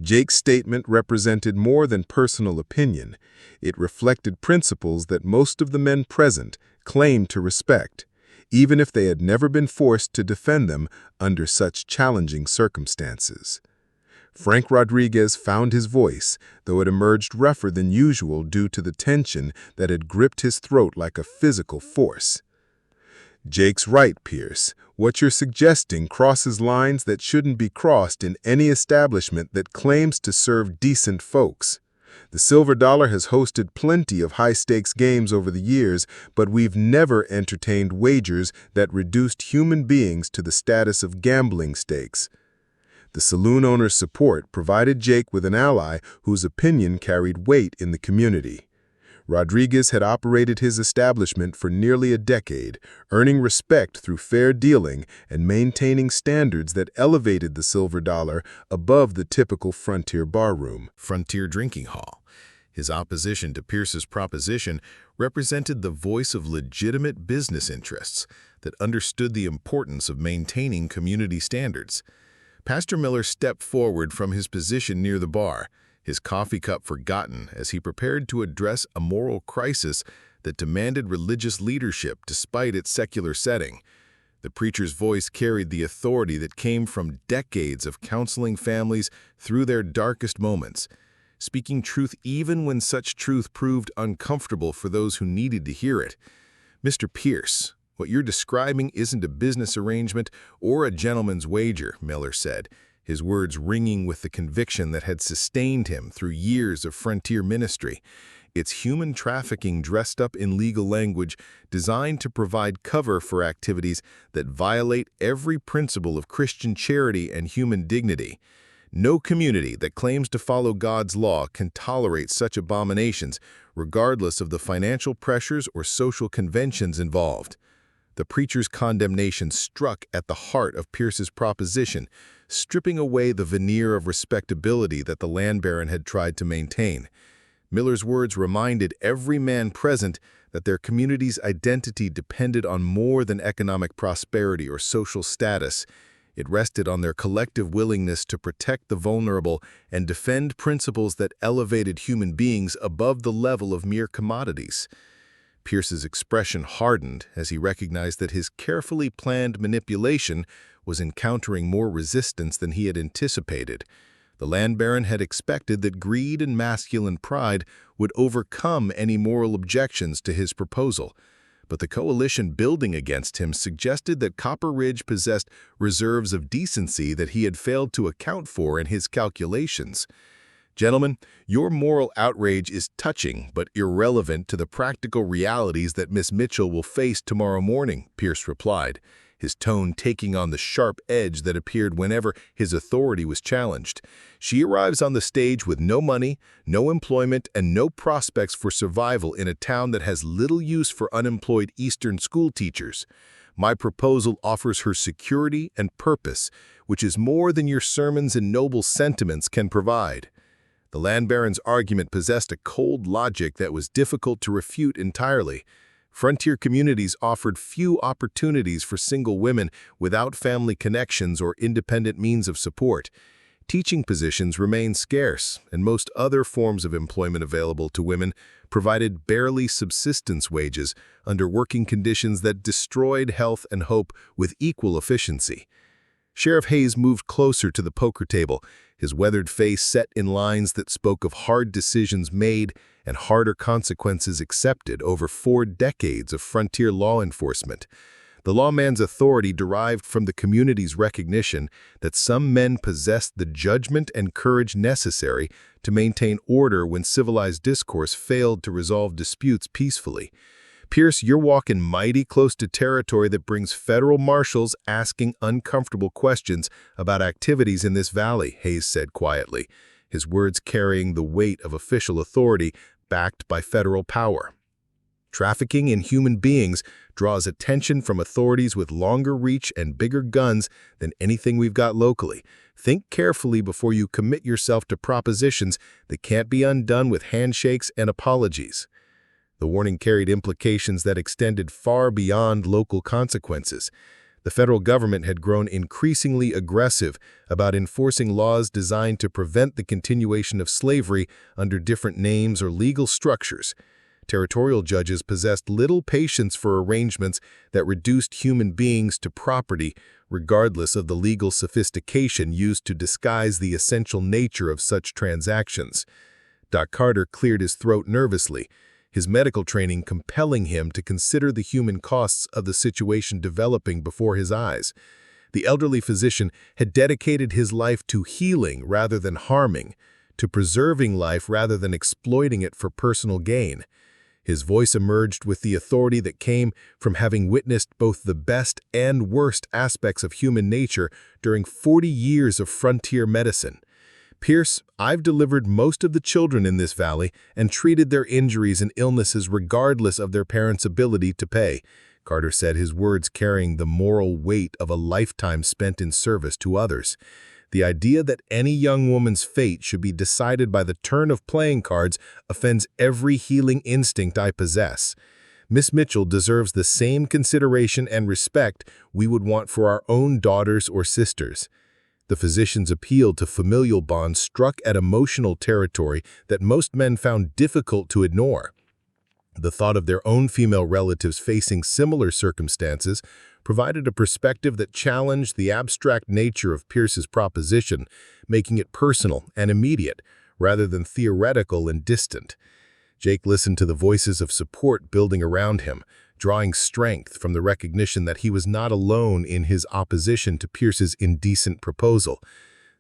Jake's statement represented more than personal opinion. It reflected principles that most of the men present claimed to respect, even if they had never been forced to defend them under such challenging circumstances. Frank Rodriguez found his voice, though it emerged rougher than usual due to the tension that had gripped his throat like a physical force. "Jake's right, Pierce. What you're suggesting crosses lines that shouldn't be crossed in any establishment that claims to serve decent folks. The Silver Dollar has hosted plenty of high-stakes games over the years, but we've never entertained wagers that reduced human beings to the status of gambling stakes." The saloon owner's support provided Jake with an ally whose opinion carried weight in the community. Rodriguez had operated his establishment for nearly a decade, earning respect through fair dealing and maintaining standards that elevated the silver dollar above the typical frontier barroom. Frontier drinking hall. His opposition to Pierce's proposition represented the voice of legitimate business interests that understood the importance of maintaining community standards. Pastor Miller stepped forward from his position near the bar, his coffee cup forgotten as he prepared to address a moral crisis that demanded religious leadership despite its secular setting. The preacher's voice carried the authority that came from decades of counseling families through their darkest moments, speaking truth even when such truth proved uncomfortable for those who needed to hear it. "Mr. Pierce, what you're describing isn't a business arrangement or a gentleman's wager," Miller said, his words ringing with the conviction that had sustained him through years of frontier ministry. "It's human trafficking dressed up in legal language designed to provide cover for activities that violate every principle of Christian charity and human dignity. No community that claims to follow God's law can tolerate such abominations, regardless of the financial pressures or social conventions involved." The preacher's condemnation struck at the heart of Pierce's proposition, stripping away the veneer of respectability that the land baron had tried to maintain. Miller's words reminded every man present that their community's identity depended on more than economic prosperity or social status. It rested on their collective willingness to protect the vulnerable and defend principles that elevated human beings above the level of mere commodities. Pierce's expression hardened as he recognized that his carefully planned manipulation was encountering more resistance than he had anticipated. The land baron had expected that greed and masculine pride would overcome any moral objections to his proposal, but the coalition building against him suggested that Copper Ridge possessed reserves of decency that he had failed to account for in his calculations. "Gentlemen, your moral outrage is touching but irrelevant to the practical realities that Miss Mitchell will face tomorrow morning," Pierce replied, his tone taking on the sharp edge that appeared whenever his authority was challenged. "She arrives on the stage with no money, no employment, and no prospects for survival in a town that has little use for unemployed Eastern school teachers. My proposal offers her security and purpose, which is more than your sermons and noble sentiments can provide." The land baron's argument possessed a cold logic that was difficult to refute entirely. Frontier communities offered few opportunities for single women without family connections or independent means of support. Teaching positions remained scarce, and most other forms of employment available to women provided barely subsistence wages under working conditions that destroyed health and hope with equal efficiency. Sheriff Hayes moved closer to the poker table, his weathered face set in lines that spoke of hard decisions made and harder consequences accepted over 4 decades of frontier law enforcement. The lawman's authority derived from the community's recognition that some men possessed the judgment and courage necessary to maintain order when civilized discourse failed to resolve disputes peacefully. "Pierce, you're walking mighty close to territory that brings federal marshals asking uncomfortable questions about activities in this valley," Hayes said quietly, his words carrying the weight of official authority backed by federal power. "Trafficking in human beings draws attention from authorities with longer reach and bigger guns than anything we've got locally. Think carefully before you commit yourself to propositions that can't be undone with handshakes and apologies." The warning carried implications that extended far beyond local consequences. The federal government had grown increasingly aggressive about enforcing laws designed to prevent the continuation of slavery under different names or legal structures. Territorial judges possessed little patience for arrangements that reduced human beings to property, regardless of the legal sophistication used to disguise the essential nature of such transactions. Doc Carter cleared his throat nervously, his medical training compelling him to consider the human costs of the situation developing before his eyes. The elderly physician had dedicated his life to healing rather than harming, to preserving life rather than exploiting it for personal gain. His voice emerged with the authority that came from having witnessed both the best and worst aspects of human nature during 40 years of frontier medicine. "Pierce, I've delivered most of the children in this valley and treated their injuries and illnesses regardless of their parents' ability to pay," Carter said, his words carrying the moral weight of a lifetime spent in service to others. The idea that any young woman's fate should be decided by the turn of playing cards offends every healing instinct I possess. Miss Mitchell deserves the same consideration and respect we would want for our own daughters or sisters. The physician's appeal to familial bonds struck at emotional territory that most men found difficult to ignore. The thought of their own female relatives facing similar circumstances provided a perspective that challenged the abstract nature of Pierce's proposition, making it personal and immediate, rather than theoretical and distant. Jake listened to the voices of support building around him, drawing strength from the recognition that he was not alone in his opposition to Pierce's indecent proposal.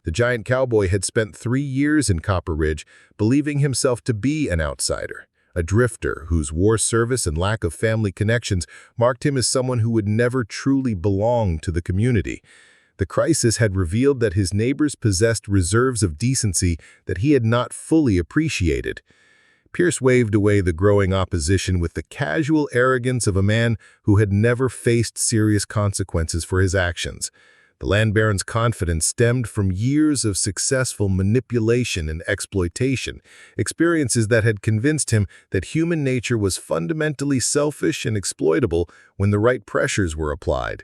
The giant cowboy had spent 3 years in Copper Ridge, believing himself to be an outsider, a drifter whose war service and lack of family connections marked him as someone who would never truly belong to the community. The crisis had revealed that his neighbors possessed reserves of decency that he had not fully appreciated. Pierce waved away the growing opposition with the casual arrogance of a man who had never faced serious consequences for his actions. The land baron's confidence stemmed from years of successful manipulation and exploitation, experiences that had convinced him that human nature was fundamentally selfish and exploitable when the right pressures were applied.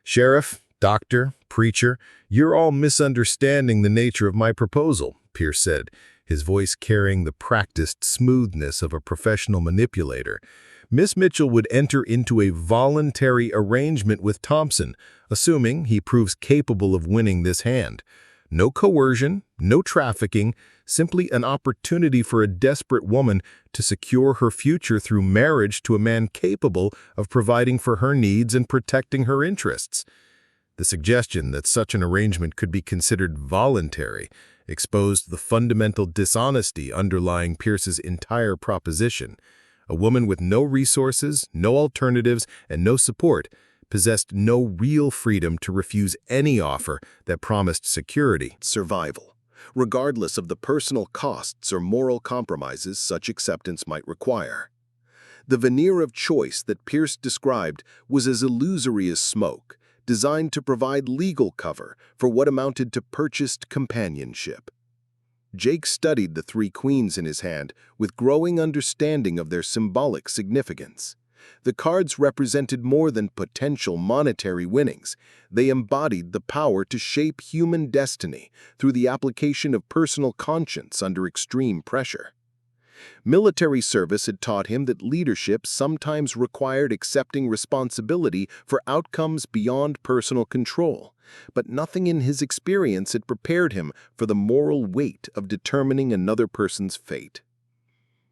"Sheriff, doctor, preacher, you're all misunderstanding the nature of my proposal," Pierce said, his voice carrying the practiced smoothness of a professional manipulator. "Miss Mitchell would enter into a voluntary arrangement with Thompson, assuming he proves capable of winning this hand. No coercion, no trafficking, simply an opportunity for a desperate woman to secure her future through marriage to a man capable of providing for her needs and protecting her interests." The suggestion that such an arrangement could be considered voluntary exposed the fundamental dishonesty underlying Pierce's entire proposition. A woman with no resources, no alternatives, and no support possessed no real freedom to refuse any offer that promised security, survival, regardless of the personal costs or moral compromises such acceptance might require. The veneer of choice that Pierce described was as illusory as smoke, designed to provide legal cover for what amounted to purchased companionship. Jake studied the 3 queens in his hand with growing understanding of their symbolic significance. The cards represented more than potential monetary winnings. They embodied the power to shape human destiny through the application of personal conscience under extreme pressure. Military service had taught him that leadership sometimes required accepting responsibility for outcomes beyond personal control, but nothing in his experience had prepared him for the moral weight of determining another person's fate.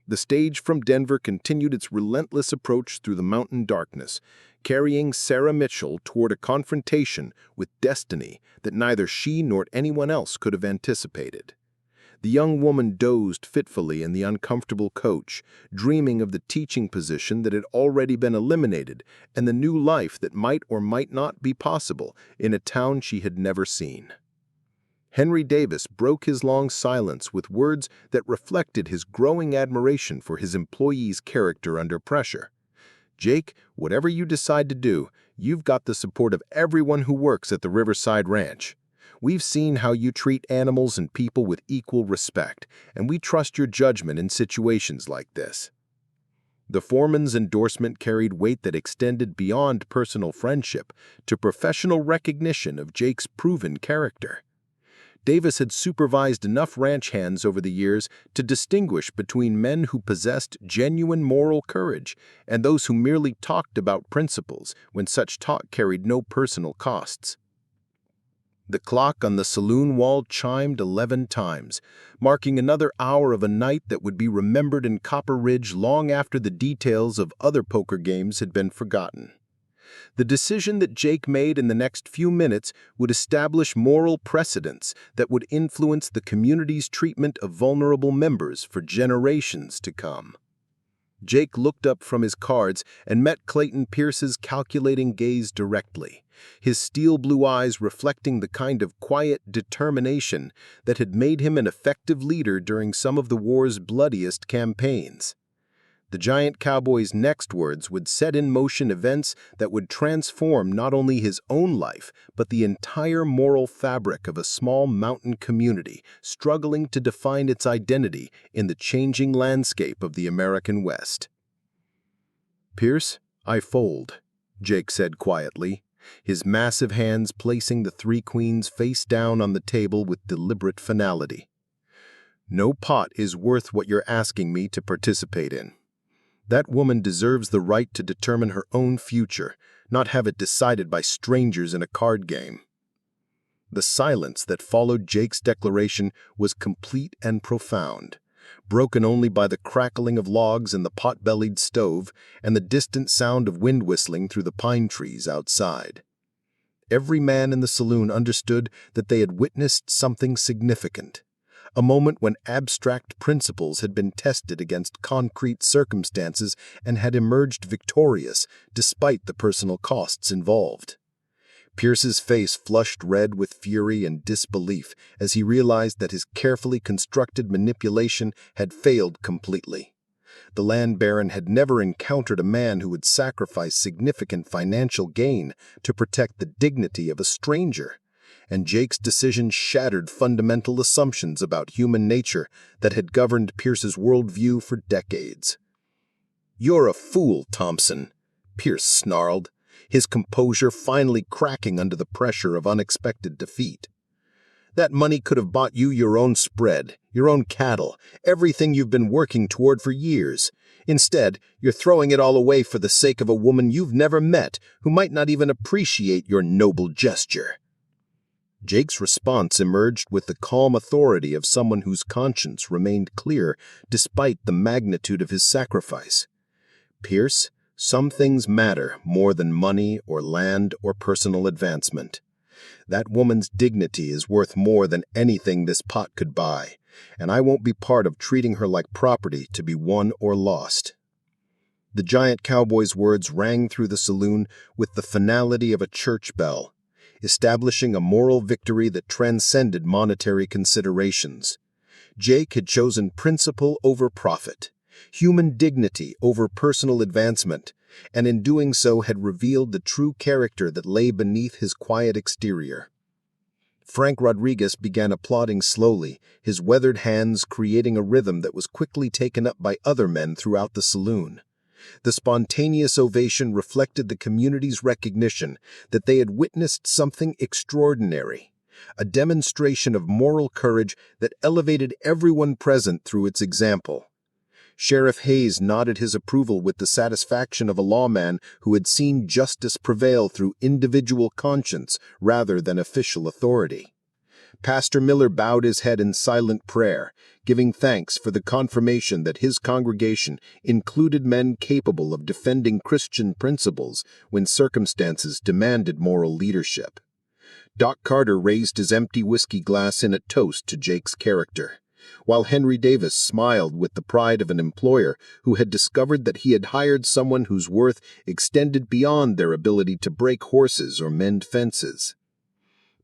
The stage from Denver continued its relentless approach through the mountain darkness, carrying Sarah Mitchell toward a confrontation with destiny that neither she nor anyone else could have anticipated. The young woman dozed fitfully in the uncomfortable coach, dreaming of the teaching position that had already been eliminated and the new life that might or might not be possible in a town she had never seen. Henry Davis broke his long silence with words that reflected his growing admiration for his employee's character under pressure. "Jake, whatever you decide to do, you've got the support of everyone who works at the Riverside Ranch. We've seen how you treat animals and people with equal respect, and we trust your judgment in situations like this." The foreman's endorsement carried weight that extended beyond personal friendship to professional recognition of Jake's proven character. Davis had supervised enough ranch hands over the years to distinguish between men who possessed genuine moral courage and those who merely talked about principles when such talk carried no personal costs. The clock on the saloon wall chimed 11 times, marking another hour of a night that would be remembered in Copper Ridge long after the details of other poker games had been forgotten. The decision that Jake made in the next few minutes would establish moral precedents that would influence the community's treatment of vulnerable members for generations to come. Jake looked up from his cards and met Clayton Pierce's calculating gaze directly, his steel blue eyes reflecting the kind of quiet determination that had made him an effective leader during some of the war's bloodiest campaigns. The giant cowboy's next words would set in motion events that would transform not only his own life, but the entire moral fabric of a small mountain community struggling to define its identity in the changing landscape of the American West. "Pierce, I fold," Jake said quietly, his massive hands placing the three queens face down on the table with deliberate finality. "No pot is worth what you're asking me to participate in. That woman deserves the right to determine her own future, not have it decided by strangers in a card game." The silence that followed Jake's declaration was complete and profound, broken only by the crackling of logs in the pot-bellied stove and the distant sound of wind whistling through the pine trees outside. Every man in the saloon understood that they had witnessed something significant, a moment when abstract principles had been tested against concrete circumstances and had emerged victorious despite the personal costs involved. Pierce's face flushed red with fury and disbelief as he realized that his carefully constructed manipulation had failed completely. The land baron had never encountered a man who would sacrifice significant financial gain to protect the dignity of a stranger, and Jake's decision shattered fundamental assumptions about human nature that had governed Pierce's worldview for decades. "You're a fool, Thompson," Pierce snarled, his composure finally cracking under the pressure of unexpected defeat. "That money could have bought you your own spread, your own cattle, everything you've been working toward for years. Instead, you're throwing it all away for the sake of a woman you've never met, who might not even appreciate your noble gesture." Jake's response emerged with the calm authority of someone whose conscience remained clear despite the magnitude of his sacrifice. "Pierce, some things matter more than money or land or personal advancement. That woman's dignity is worth more than anything this pot could buy, and I won't be part of treating her like property to be won or lost." The giant cowboy's words rang through the saloon with the finality of a church bell, establishing a moral victory that transcended monetary considerations. Jake had chosen principle over profit, human dignity over personal advancement, and in doing so had revealed the true character that lay beneath his quiet exterior. Frank Rodriguez began applauding slowly, his weathered hands creating a rhythm that was quickly taken up by other men throughout the saloon. The spontaneous ovation reflected the community's recognition that they had witnessed something extraordinary, a demonstration of moral courage that elevated everyone present through its example. Sheriff Hayes nodded his approval with the satisfaction of a lawman who had seen justice prevail through individual conscience rather than official authority. Pastor Miller bowed his head in silent prayer, giving thanks for the confirmation that his congregation included men capable of defending Christian principles when circumstances demanded moral leadership. Doc Carter raised his empty whiskey glass in a toast to Jake's character, while Henry Davis smiled with the pride of an employer who had discovered that he had hired someone whose worth extended beyond their ability to break horses or mend fences.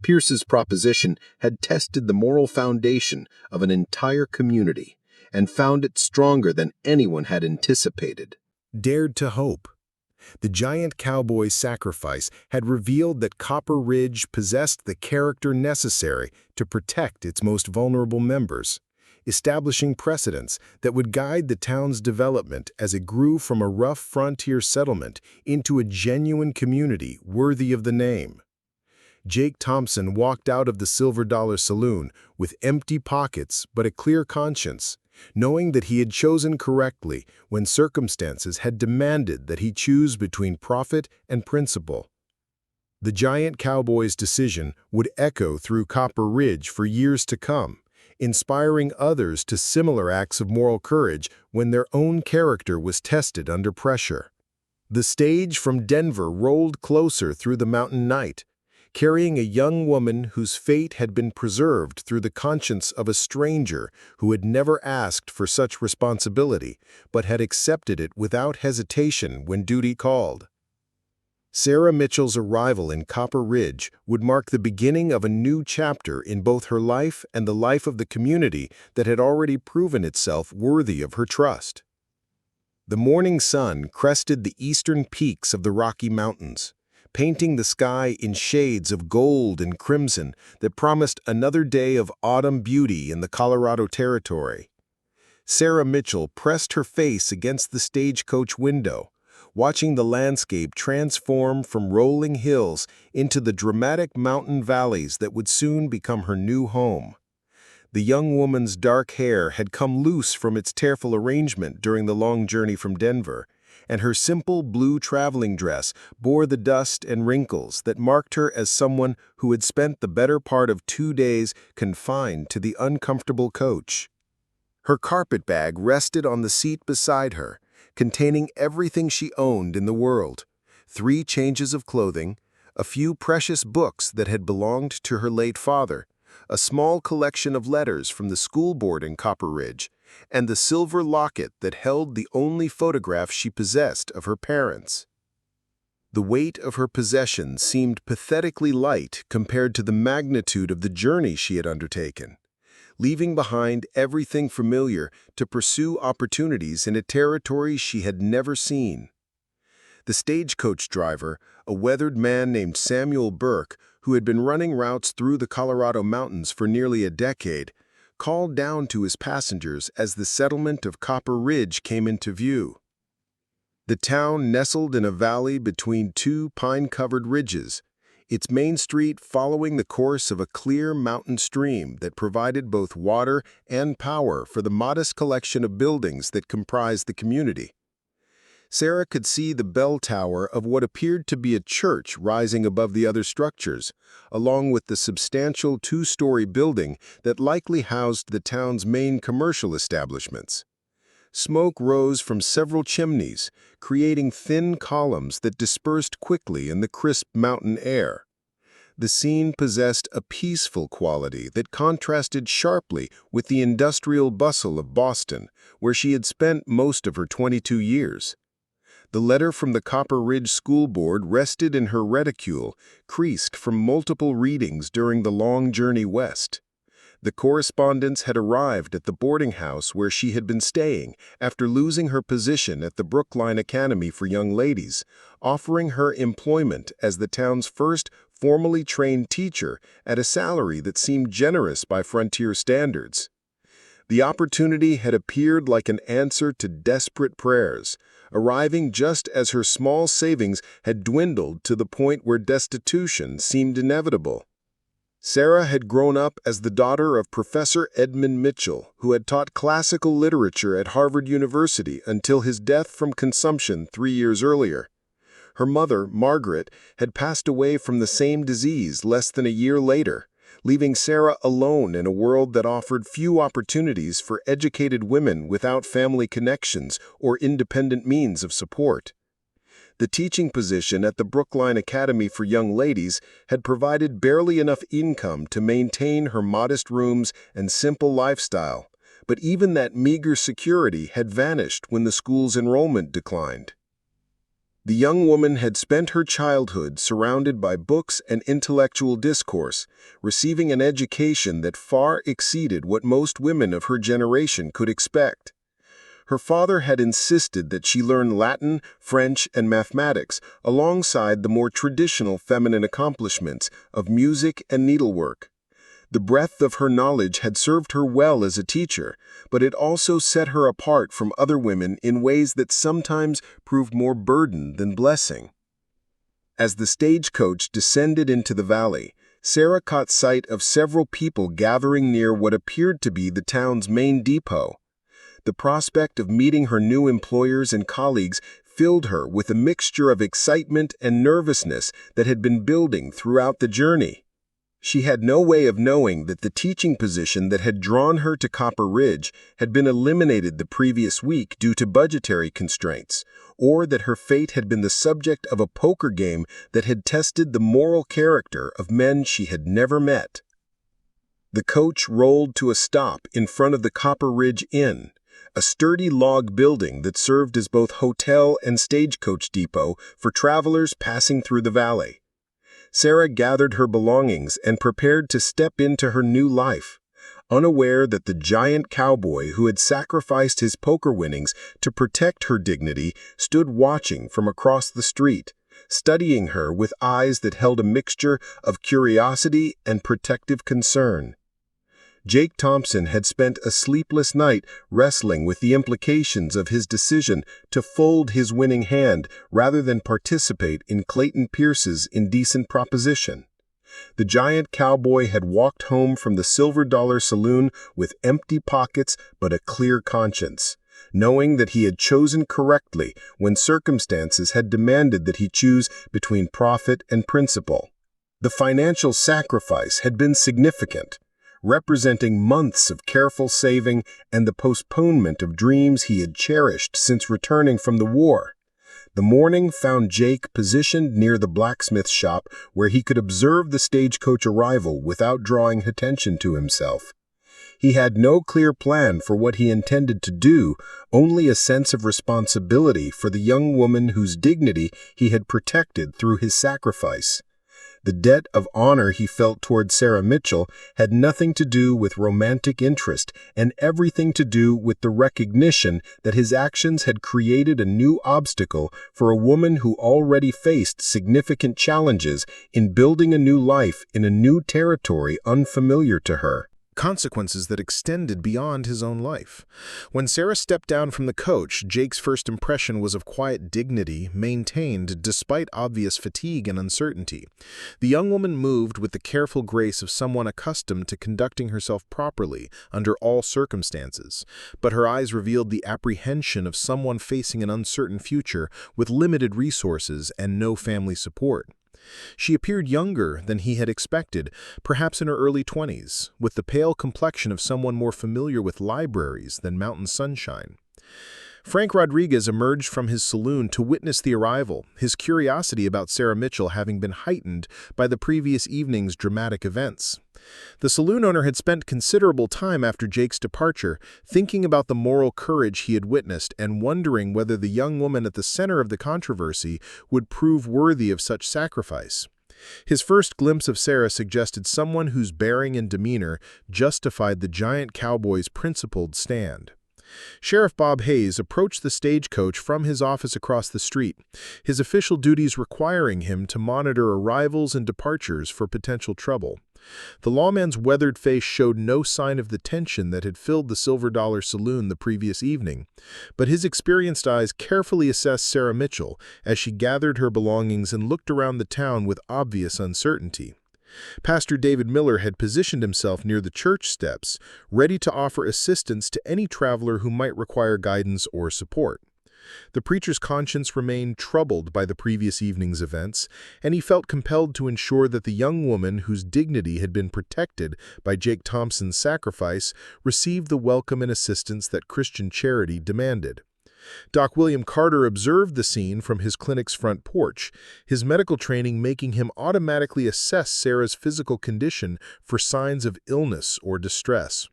Pierce's proposition had tested the moral foundation of an entire community and found it stronger than anyone had anticipated. Dared to hope. The giant cowboy's sacrifice had revealed that Copper Ridge possessed the character necessary to protect its most vulnerable members, establishing precedents that would guide the town's development as it grew from a rough frontier settlement into a genuine community worthy of the name. Jake Thompson walked out of the Silver Dollar Saloon with empty pockets but a clear conscience, knowing that he had chosen correctly when circumstances had demanded that he choose between profit and principle. The giant cowboy's decision would echo through Copper Ridge for years to come, inspiring others to similar acts of moral courage when their own character was tested under pressure. The stage from Denver rolled closer through the mountain night, carrying a young woman whose fate had been preserved through the conscience of a stranger who had never asked for such responsibility, but had accepted it without hesitation when duty called. Sarah Mitchell's arrival in Copper Ridge would mark the beginning of a new chapter in both her life and the life of the community that had already proven itself worthy of her trust. The morning sun crested the eastern peaks of the Rocky Mountains, painting the sky in shades of gold and crimson that promised another day of autumn beauty in the Colorado Territory. Sarah Mitchell pressed her face against the stagecoach window, watching the landscape transform from rolling hills into the dramatic mountain valleys that would soon become her new home. The young woman's dark hair had come loose from its careful arrangement during the long journey from Denver, and her simple blue traveling dress bore the dust and wrinkles that marked her as someone who had spent the better part of 2 days confined to the uncomfortable coach. Her carpet bag rested on the seat beside her, containing everything she owned in the world: 3 changes of clothing, a few precious books that had belonged to her late father, a small collection of letters from the school board in Copper Ridge, and the silver locket that held the only photograph she possessed of her parents. The weight of her possessions seemed pathetically light compared to the magnitude of the journey she had undertaken, leaving behind everything familiar to pursue opportunities in a territory she had never seen. The stagecoach driver, a weathered man named Samuel Burke, who had been running routes through the Colorado mountains for nearly a decade, called down to his passengers as the settlement of Copper Ridge came into view. The town nestled in a valley between 2 pine-covered ridges, its main street following the course of a clear mountain stream that provided both water and power for the modest collection of buildings that comprised the community. Sarah could see the bell tower of what appeared to be a church rising above the other structures, along with the substantial 2-story building that likely housed the town's main commercial establishments. Smoke rose from several chimneys, creating thin columns that dispersed quickly in the crisp mountain air. The scene possessed a peaceful quality that contrasted sharply with the industrial bustle of Boston, where she had spent most of her 22 years. The letter from the Copper Ridge School Board rested in her reticule, creased from multiple readings during the long journey west. The correspondence had arrived at the boarding house where she had been staying after losing her position at the Brookline Academy for Young Ladies, offering her employment as the town's first formally trained teacher at a salary that seemed generous by frontier standards. The opportunity had appeared like an answer to desperate prayers, arriving just as her small savings had dwindled to the point where destitution seemed inevitable. Sarah had grown up as the daughter of Professor Edmund Mitchell, who had taught classical literature at Harvard University until his death from consumption 3 years earlier. Her mother, Margaret, had passed away from the same disease less than a year later, leaving Sarah alone in a world that offered few opportunities for educated women without family connections or independent means of support. The teaching position at the Brookline Academy for Young Ladies had provided barely enough income to maintain her modest rooms and simple lifestyle, but even that meager security had vanished when the school's enrollment declined. The young woman had spent her childhood surrounded by books and intellectual discourse, receiving an education that far exceeded what most women of her generation could expect. Her father had insisted that she learn Latin, French, and mathematics alongside the more traditional feminine accomplishments of music and needlework. The breadth of her knowledge had served her well as a teacher, but it also set her apart from other women in ways that sometimes proved more burden than blessing. As the stagecoach descended into the valley, Sarah caught sight of several people gathering near what appeared to be the town's main depot. The prospect of meeting her new employers and colleagues filled her with a mixture of excitement and nervousness that had been building throughout the journey. She had no way of knowing that the teaching position that had drawn her to Copper Ridge had been eliminated the previous week due to budgetary constraints, or that her fate had been the subject of a poker game that had tested the moral character of men she had never met. The coach rolled to a stop in front of the Copper Ridge Inn, a sturdy log building that served as both hotel and stagecoach depot for travelers passing through the valley. Sarah gathered her belongings and prepared to step into her new life, unaware that the giant cowboy who had sacrificed his poker winnings to protect her dignity stood watching from across the street, studying her with eyes that held a mixture of curiosity and protective concern. Jake Thompson had spent a sleepless night wrestling with the implications of his decision to fold his winning hand rather than participate in Clayton Pierce's indecent proposition. The giant cowboy had walked home from the Silver Dollar Saloon with empty pockets but a clear conscience, knowing that he had chosen correctly when circumstances had demanded that he choose between profit and principle. The financial sacrifice had been significant, representing months of careful saving and the postponement of dreams he had cherished since returning from the war. The morning found Jake positioned near the blacksmith shop where he could observe the stagecoach arrival without drawing attention to himself. He had no clear plan for what he intended to do, only a sense of responsibility for the young woman whose dignity he had protected through his sacrifice. The debt of honor he felt toward Sarah Mitchell had nothing to do with romantic interest and everything to do with the recognition that his actions had created a new obstacle for a woman who already faced significant challenges in building a new life in a new territory unfamiliar to her. Consequences that extended beyond his own life. When Sarah stepped down from the coach, Jake's first impression was of quiet dignity, maintained despite obvious fatigue and uncertainty. The young woman moved with the careful grace of someone accustomed to conducting herself properly under all circumstances, but her eyes revealed the apprehension of someone facing an uncertain future with limited resources and no family support. She appeared younger than he had expected, perhaps in her early 20s, with the pale complexion of someone more familiar with libraries than mountain sunshine. Frank Rodriguez emerged from his saloon to witness the arrival, his curiosity about Sarah Mitchell having been heightened by the previous evening's dramatic events. The saloon owner had spent considerable time after Jake's departure thinking about the moral courage he had witnessed and wondering whether the young woman at the center of the controversy would prove worthy of such sacrifice. His first glimpse of Sarah suggested someone whose bearing and demeanor justified the giant cowboy's principled stand. Sheriff Bob Hayes approached the stagecoach from his office across the street, his official duties requiring him to monitor arrivals and departures for potential trouble. The lawman's weathered face showed no sign of the tension that had filled the Silver Dollar Saloon the previous evening, but his experienced eyes carefully assessed Sarah Mitchell as she gathered her belongings and looked around the town with obvious uncertainty. Pastor David Miller had positioned himself near the church steps, ready to offer assistance to any traveler who might require guidance or support. The preacher's conscience remained troubled by the previous evening's events, and he felt compelled to ensure that the young woman whose dignity had been protected by Jake Thompson's sacrifice received the welcome and assistance that Christian charity demanded. Doc William Carter observed the scene from his clinic's front porch, his medical training making him automatically assess Sarah's physical condition for signs of illness or distress.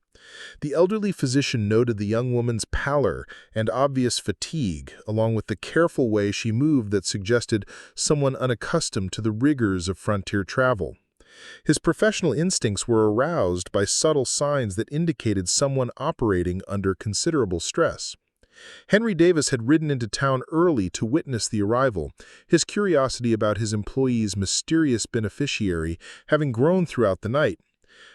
The elderly physician noted the young woman's pallor and obvious fatigue, along with the careful way she moved that suggested someone unaccustomed to the rigors of frontier travel. His professional instincts were aroused by subtle signs that indicated someone operating under considerable stress. Henry Davis had ridden into town early to witness the arrival, his curiosity about his employee's mysterious beneficiary having grown throughout the night.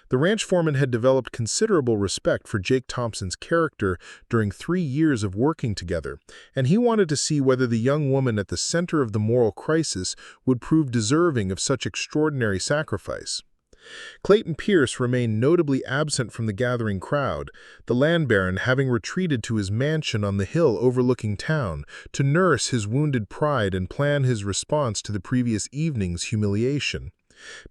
The ranch foreman had developed considerable respect for Jake Thompson's character during 3 years of working together, and he wanted to see whether the young woman at the center of the moral crisis would prove deserving of such extraordinary sacrifice. Clayton Pierce remained notably absent from the gathering crowd, the land baron having retreated to his mansion on the hill overlooking town to nurse his wounded pride and plan his response to the previous evening's humiliation.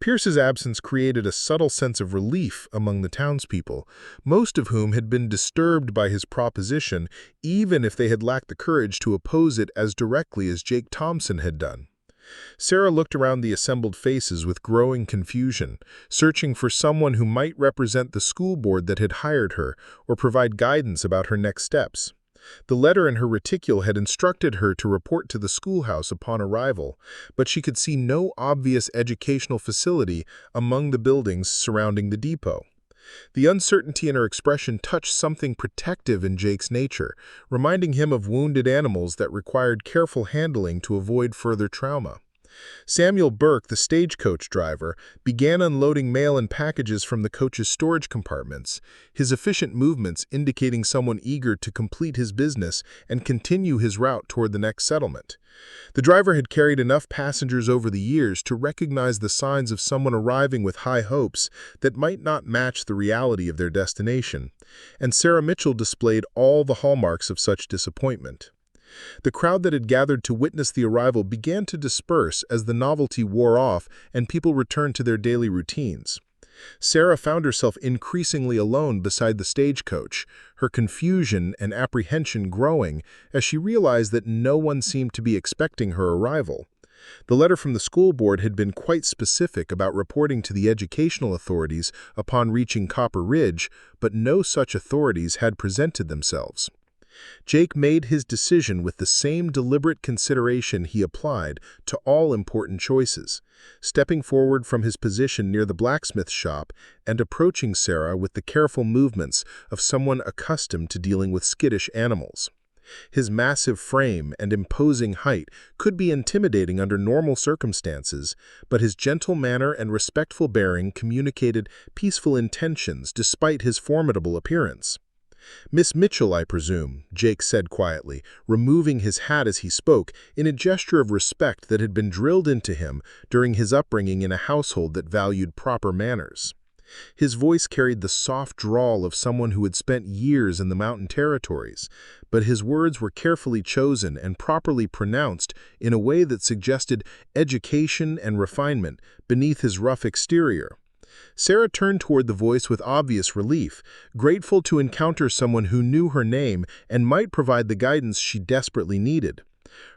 Pierce's absence created a subtle sense of relief among the townspeople, most of whom had been disturbed by his proposition, even if they had lacked the courage to oppose it as directly as Jake Thompson had done. Sarah looked around the assembled faces with growing confusion, searching for someone who might represent the school board that had hired her or provide guidance about her next steps. The letter in her reticule had instructed her to report to the schoolhouse upon arrival, but she could see no obvious educational facility among the buildings surrounding the depot. The uncertainty in her expression touched something protective in Jake's nature, reminding him of wounded animals that required careful handling to avoid further trauma. Samuel Burke, the stagecoach driver, began unloading mail and packages from the coach's storage compartments, his efficient movements indicating someone eager to complete his business and continue his route toward the next settlement. The driver had carried enough passengers over the years to recognize the signs of someone arriving with high hopes that might not match the reality of their destination, and Sarah Mitchell displayed all the hallmarks of such disappointment. The crowd that had gathered to witness the arrival began to disperse as the novelty wore off and people returned to their daily routines. Sarah found herself increasingly alone beside the stagecoach, her confusion and apprehension growing as she realized that no one seemed to be expecting her arrival. The letter from the school board had been quite specific about reporting to the educational authorities upon reaching Copper Ridge, but no such authorities had presented themselves. Jake made his decision with the same deliberate consideration he applied to all important choices, stepping forward from his position near the blacksmith shop and approaching Sarah with the careful movements of someone accustomed to dealing with skittish animals. His massive frame and imposing height could be intimidating under normal circumstances, but his gentle manner and respectful bearing communicated peaceful intentions despite his formidable appearance. "Miss Mitchell, I presume," Jake said quietly, removing his hat as he spoke, in a gesture of respect that had been drilled into him during his upbringing in a household that valued proper manners. His voice carried the soft drawl of someone who had spent years in the mountain territories, but his words were carefully chosen and properly pronounced in a way that suggested education and refinement beneath his rough exterior. Sarah turned toward the voice with obvious relief, grateful to encounter someone who knew her name and might provide the guidance she desperately needed.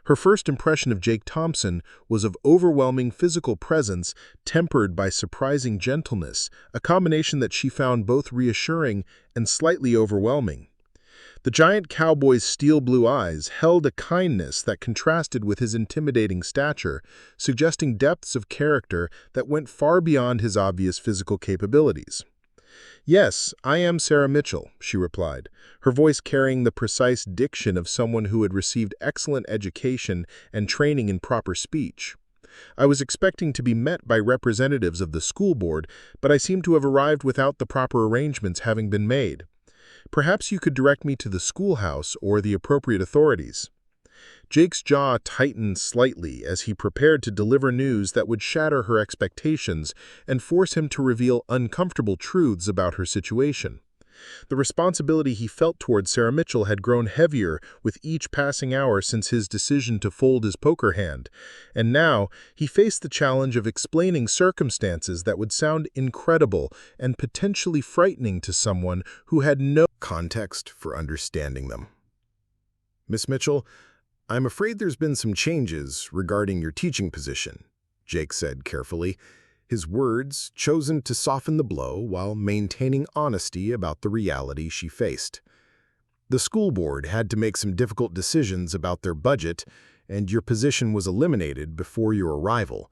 Her first impression of Jake Thompson was of overwhelming physical presence tempered by surprising gentleness, a combination that she found both reassuring and slightly overwhelming. The giant cowboy's steel-blue eyes held a kindness that contrasted with his intimidating stature, suggesting depths of character that went far beyond his obvious physical capabilities. "Yes, I am Sarah Mitchell," she replied, her voice carrying the precise diction of someone who had received excellent education and training in proper speech. "I was expecting to be met by representatives of the school board, but I seem to have arrived without the proper arrangements having been made. Perhaps you could direct me to the schoolhouse or the appropriate authorities." Jake's jaw tightened slightly as he prepared to deliver news that would shatter her expectations and force him to reveal uncomfortable truths about her situation. The responsibility he felt towards Sarah Mitchell had grown heavier with each passing hour since his decision to fold his poker hand, and now he faced the challenge of explaining circumstances that would sound incredible and potentially frightening to someone who had no context for understanding them. "Miss Mitchell, I'm afraid there's been some changes regarding your teaching position," Jake said carefully, his words chosen to soften the blow while maintaining honesty about the reality she faced. "The school board had to make some difficult decisions about their budget, and your position was eliminated before your arrival.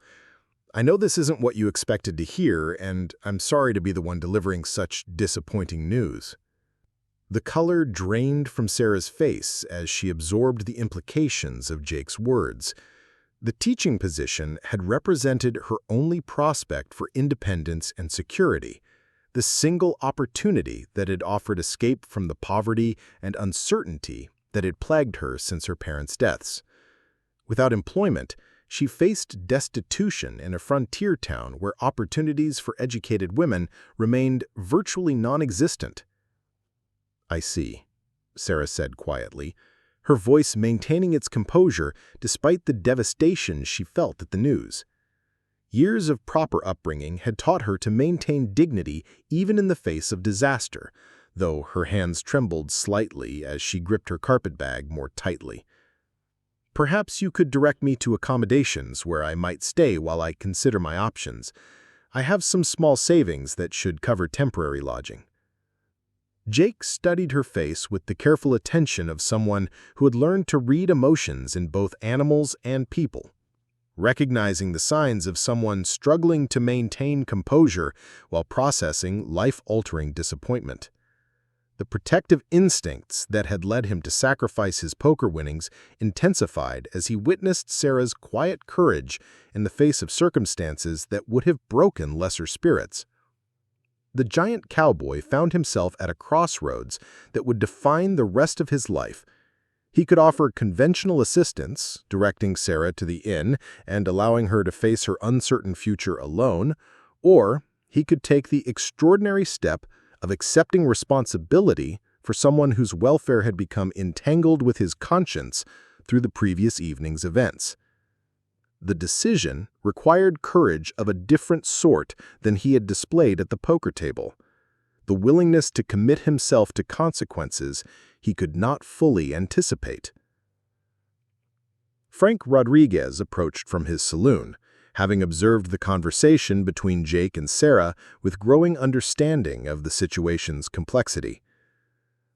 I know this isn't what you expected to hear, and I'm sorry to be the one delivering such disappointing news." The color drained from Sarah's face as she absorbed the implications of Jake's words. The teaching position had represented her only prospect for independence and security, the single opportunity that had offered escape from the poverty and uncertainty that had plagued her since her parents' deaths. Without employment, she faced destitution in a frontier town where opportunities for educated women remained virtually non-existent. "I see," Sarah said quietly, her voice maintaining its composure despite the devastation she felt at the news. Years of proper upbringing had taught her to maintain dignity even in the face of disaster, though her hands trembled slightly as she gripped her carpetbag more tightly. "Perhaps you could direct me to accommodations where I might stay while I consider my options. I have some small savings that should cover temporary lodging." Jake studied her face with the careful attention of someone who had learned to read emotions in both animals and people, recognizing the signs of someone struggling to maintain composure while processing life-altering disappointment. The protective instincts that had led him to sacrifice his poker winnings intensified as he witnessed Sarah's quiet courage in the face of circumstances that would have broken lesser spirits. The giant cowboy found himself at a crossroads that would define the rest of his life. He could offer conventional assistance, directing Sarah to the inn and allowing her to face her uncertain future alone, or he could take the extraordinary step of accepting responsibility for someone whose welfare had become entangled with his conscience through the previous evening's events. The decision required courage of a different sort than he had displayed at the poker table, the willingness to commit himself to consequences he could not fully anticipate. Frank Rodriguez approached from his saloon, having observed the conversation between Jake and Sarah with growing understanding of the situation's complexity.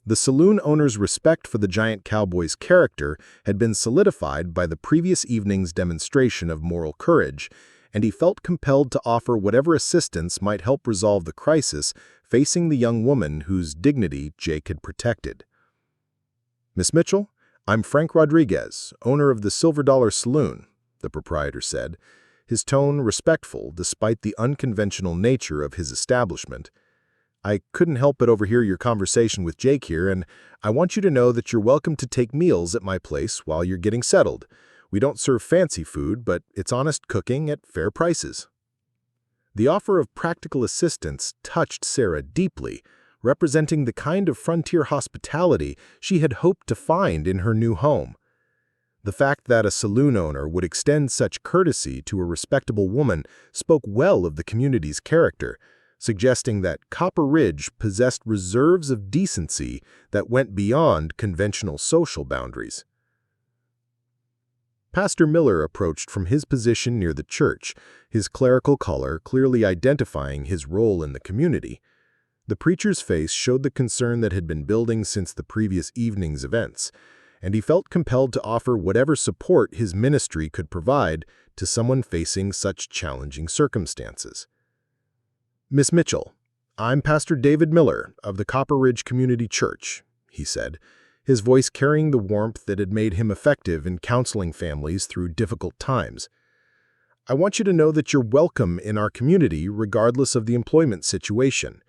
The saloon owner's respect for the giant cowboy's character had been solidified by the previous evening's demonstration of moral courage, and he felt compelled to offer whatever assistance might help resolve the crisis facing the young woman whose dignity Jake had protected. "Miss Mitchell, I'm Frank Rodriguez, owner of the Silver Dollar Saloon," the proprietor said, his tone respectful despite the unconventional nature of his establishment. "I couldn't help but overhear your conversation with Jake here, and I want you to know that you're welcome to take meals at my place while you're getting settled. We don't serve fancy food, but it's honest cooking at fair prices." The offer of practical assistance touched Sarah deeply, representing the kind of frontier hospitality she had hoped to find in her new home. The fact that a saloon owner would extend such courtesy to a respectable woman spoke well of the community's character, suggesting that Copper Ridge possessed reserves of decency that went beyond conventional social boundaries. Pastor Miller approached from his position near the church, his clerical collar clearly identifying his role in the community. The preacher's face showed the concern that had been building since the previous evening's events, and he felt compelled to offer whatever support his ministry could provide to someone facing such challenging circumstances. "Miss Mitchell, I'm Pastor David Miller of the Copper Ridge Community Church," he said, his voice carrying the warmth that had made him effective in counseling families through difficult times. "I want you to know that you're welcome in our community regardless of the employment situation.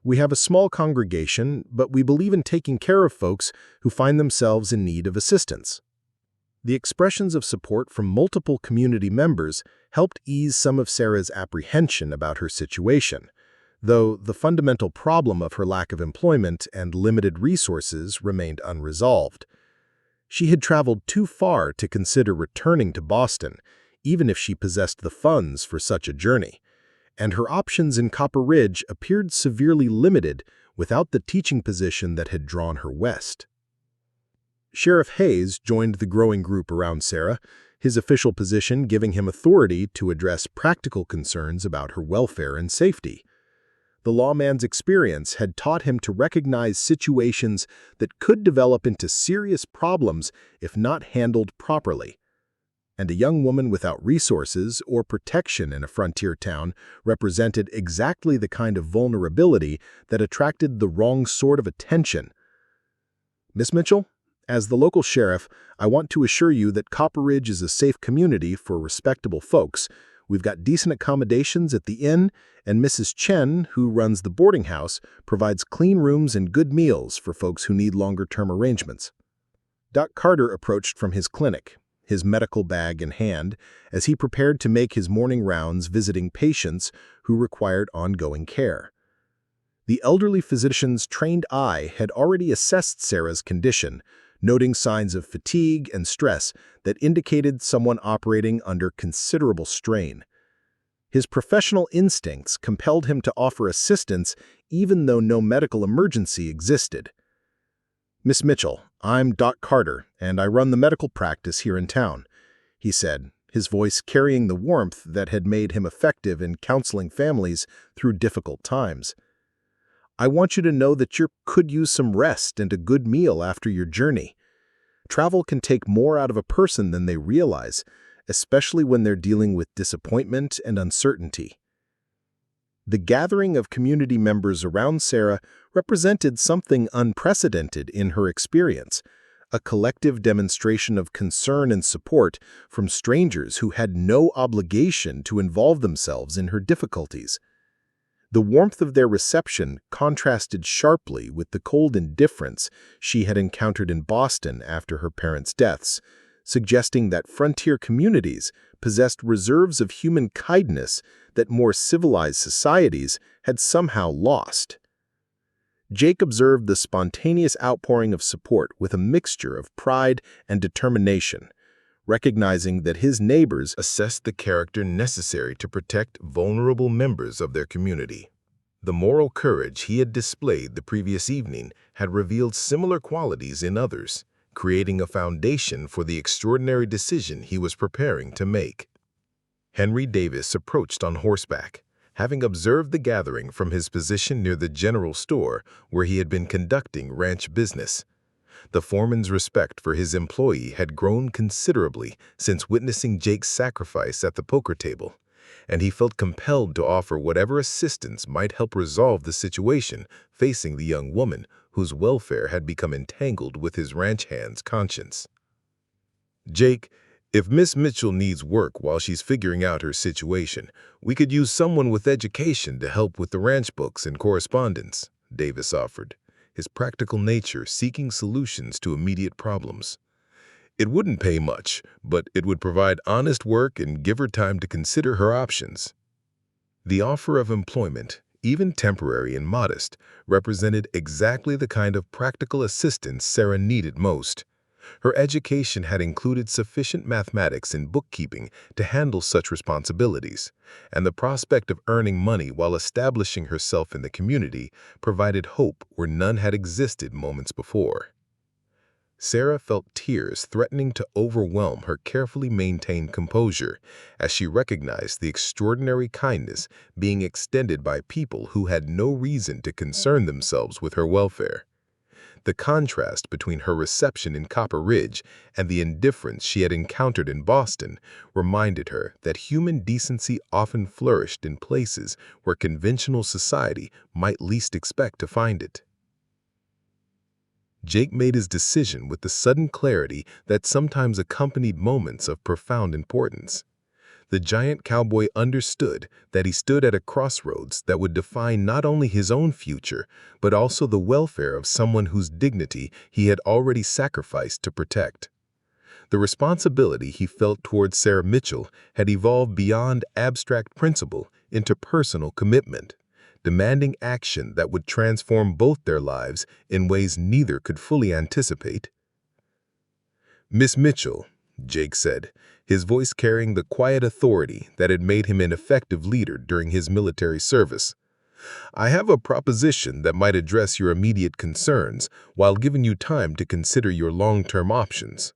We have a small congregation, but we believe in taking care of folks who find themselves in need of assistance." The expressions of support from multiple community members helped ease some of Sarah's apprehension about her situation, though the fundamental problem of her lack of employment and limited resources remained unresolved. She had traveled too far to consider returning to Boston, even if she possessed the funds for such a journey, and her options in Copper Ridge appeared severely limited without the teaching position that had drawn her west. Sheriff Hayes joined the growing group around Sarah, his official position giving him authority to address practical concerns about her welfare and safety. The lawman's experience had taught him to recognize situations that could develop into serious problems if not handled properly. And a young woman without resources or protection in a frontier town represented exactly the kind of vulnerability that attracted the wrong sort of attention. "Miss Mitchell, as the local sheriff, I want to assure you that Copper Ridge is a safe community for respectable folks. We've got decent accommodations at the inn, and Mrs. Chen, who runs the boarding house, provides clean rooms and good meals for folks who need longer-term arrangements." Doc Carter approached from his clinic, his medical bag in hand, as he prepared to make his morning rounds visiting patients who required ongoing care. The elderly physician's trained eye had already assessed Sarah's condition, noting signs of fatigue and stress that indicated someone operating under considerable strain. His professional instincts compelled him to offer assistance even though no medical emergency existed. "Miss Mitchell, I'm Doc Carter, and I run the medical practice here in town," he said, his voice carrying the warmth that had made him effective in counseling families through difficult times. "I want you to know that you could use some rest and a good meal after your journey. Travel can take more out of a person than they realize, especially when they're dealing with disappointment and uncertainty." The gathering of community members around Sarah represented something unprecedented in her experience, a collective demonstration of concern and support from strangers who had no obligation to involve themselves in her difficulties. The warmth of their reception contrasted sharply with the cold indifference she had encountered in Boston after her parents' deaths, suggesting that frontier communities possessed reserves of human kindness that more civilized societies had somehow lost. Jake observed the spontaneous outpouring of support with a mixture of pride and determination, recognizing that his neighbors assessed the character necessary to protect vulnerable members of their community. The moral courage he had displayed the previous evening had revealed similar qualities in others, creating a foundation for the extraordinary decision he was preparing to make. Henry Davis approached on horseback, having observed the gathering from his position near the general store where he had been conducting ranch business. The foreman's respect for his employee had grown considerably since witnessing Jake's sacrifice at the poker table, and he felt compelled to offer whatever assistance might help resolve the situation facing the young woman whose welfare had become entangled with his ranch hand's conscience. "Jake, if Miss Mitchell needs work while she's figuring out her situation, we could use someone with education to help with the ranch books and correspondence," Davis offered, his practical nature seeking solutions to immediate problems. "It wouldn't pay much, but it would provide honest work and give her time to consider her options." The offer of employment, even temporary and modest, represented exactly the kind of practical assistance Sarah needed most. Her education had included sufficient mathematics and bookkeeping to handle such responsibilities, and the prospect of earning money while establishing herself in the community provided hope where none had existed moments before. Sarah felt tears threatening to overwhelm her carefully maintained composure as she recognized the extraordinary kindness being extended by people who had no reason to concern themselves with her welfare. The contrast between her reception in Copper Ridge and the indifference she had encountered in Boston reminded her that human decency often flourished in places where conventional society might least expect to find it. Jake made his decision with the sudden clarity that sometimes accompanied moments of profound importance. The giant cowboy understood that he stood at a crossroads that would define not only his own future, but also the welfare of someone whose dignity he had already sacrificed to protect. The responsibility he felt towards Sarah Mitchell had evolved beyond abstract principle into personal commitment, demanding action that would transform both their lives in ways neither could fully anticipate. "Miss Mitchell," Jake said, his voice carrying the quiet authority that had made him an effective leader during his military service, "I have a proposition that might address your immediate concerns while giving you time to consider your long-term options."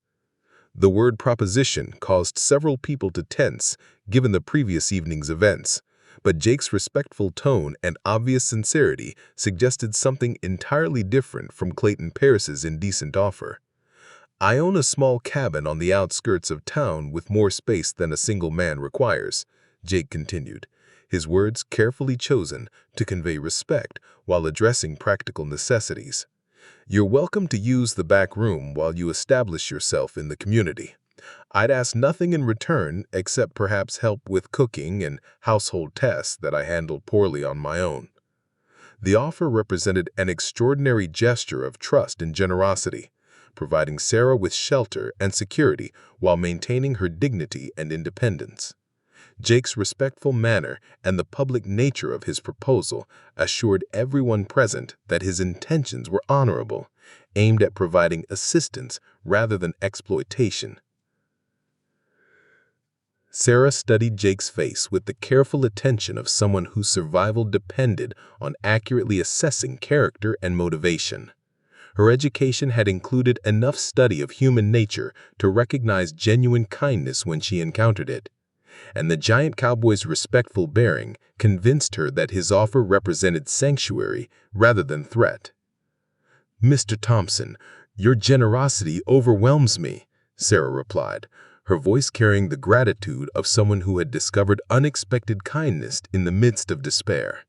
The word proposition caused several people to tense, given the previous evening's events, but Jake's respectful tone and obvious sincerity suggested something entirely different from Clayton Pierce's indecent offer. "I own a small cabin on the outskirts of town with more space than a single man requires," Jake continued, his words carefully chosen to convey respect while addressing practical necessities. "You're welcome to use the back room while you establish yourself in the community. I'd ask nothing in return except perhaps help with cooking and household tasks that I handled poorly on my own." The offer represented an extraordinary gesture of trust and generosity, providing Sarah with shelter and security while maintaining her dignity and independence. Jake's respectful manner and the public nature of his proposal assured everyone present that his intentions were honorable, aimed at providing assistance rather than exploitation. Sarah studied Jake's face with the careful attention of someone whose survival depended on accurately assessing character and motivation. Her education had included enough study of human nature to recognize genuine kindness when she encountered it, and the giant cowboy's respectful bearing convinced her that his offer represented sanctuary rather than threat. "Mr. Thompson, your generosity overwhelms me," Sarah replied, her voice carrying the gratitude of someone who had discovered unexpected kindness in the midst of despair.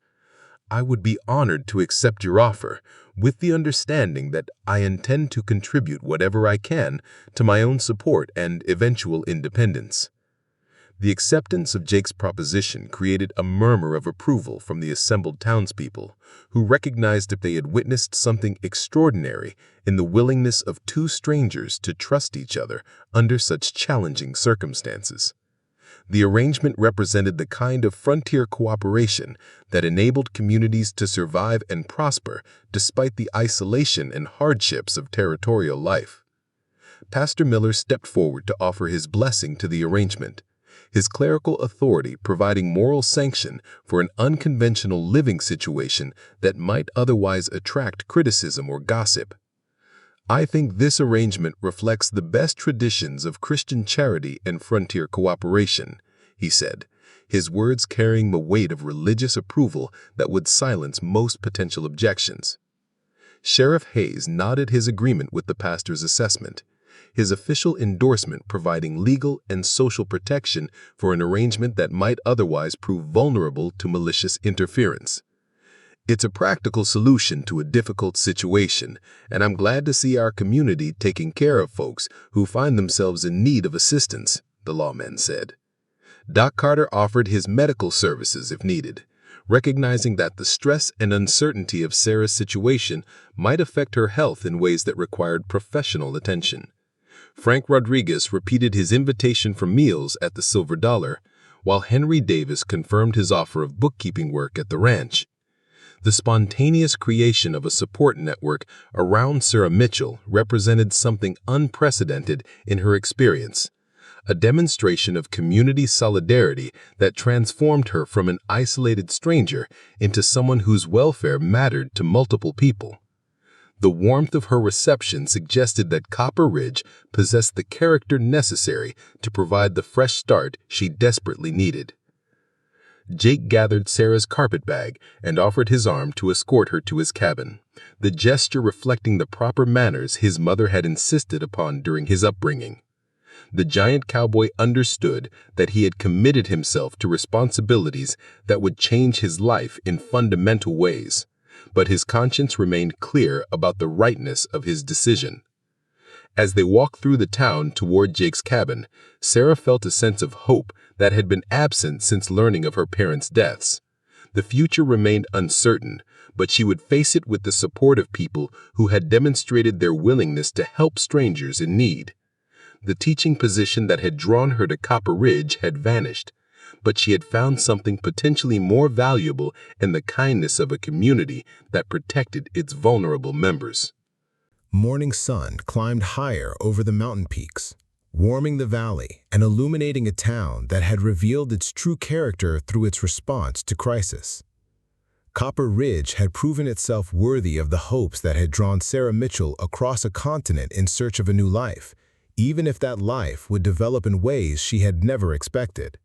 "I would be honored to accept your offer, with the understanding that I intend to contribute whatever I can to my own support and eventual independence." The acceptance of Jake's proposition created a murmur of approval from the assembled townspeople, who recognized that they had witnessed something extraordinary in the willingness of two strangers to trust each other under such challenging circumstances. The arrangement represented the kind of frontier cooperation that enabled communities to survive and prosper despite the isolation and hardships of territorial life. Pastor Miller stepped forward to offer his blessing to the arrangement, his clerical authority providing moral sanction for an unconventional living situation that might otherwise attract criticism or gossip. "I think this arrangement reflects the best traditions of Christian charity and frontier cooperation," he said, his words carrying the weight of religious approval that would silence most potential objections. Sheriff Hayes nodded his agreement with the pastor's assessment, his official endorsement providing legal and social protection for an arrangement that might otherwise prove vulnerable to malicious interference. "It's a practical solution to a difficult situation, and I'm glad to see our community taking care of folks who find themselves in need of assistance," the lawman said. Doc Carter offered his medical services if needed, recognizing that the stress and uncertainty of Sarah's situation might affect her health in ways that required professional attention. Frank Rodriguez repeated his invitation for meals at the Silver Dollar, while Henry Davis confirmed his offer of bookkeeping work at the ranch. The spontaneous creation of a support network around Sarah Mitchell represented something unprecedented in her experience, a demonstration of community solidarity that transformed her from an isolated stranger into someone whose welfare mattered to multiple people. The warmth of her reception suggested that Copper Ridge possessed the character necessary to provide the fresh start she desperately needed. Jake gathered Sarah's carpetbag and offered his arm to escort her to his cabin, the gesture reflecting the proper manners his mother had insisted upon during his upbringing. The giant cowboy understood that he had committed himself to responsibilities that would change his life in fundamental ways, but his conscience remained clear about the rightness of his decision. As they walked through the town toward Jake's cabin, Sarah felt a sense of hope that had been absent since learning of her parents' deaths. The future remained uncertain, but she would face it with the support of people who had demonstrated their willingness to help strangers in need. The teaching position that had drawn her to Copper Ridge had vanished, but she had found something potentially more valuable in the kindness of a community that protected its vulnerable members. Morning sun climbed higher over the mountain peaks, warming the valley and illuminating a town that had revealed its true character through its response to crisis. Copper Ridge had proven itself worthy of the hopes that had drawn Sarah Mitchell across a continent in search of a new life, even if that life would develop in ways she had never expected.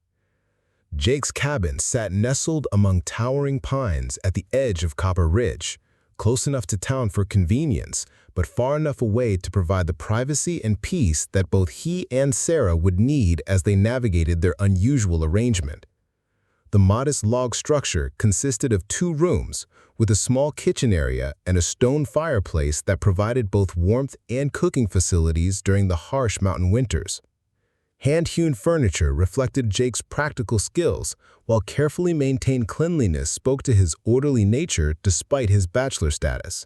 Jake's cabin sat nestled among towering pines at the edge of Copper Ridge, close enough to town for convenience, but far enough away to provide the privacy and peace that both he and Sarah would need as they navigated their unusual arrangement. The modest log structure consisted of 2 rooms, with a small kitchen area and a stone fireplace that provided both warmth and cooking facilities during the harsh mountain winters. Hand-hewn furniture reflected Jake's practical skills, while carefully maintained cleanliness spoke to his orderly nature despite his bachelor status.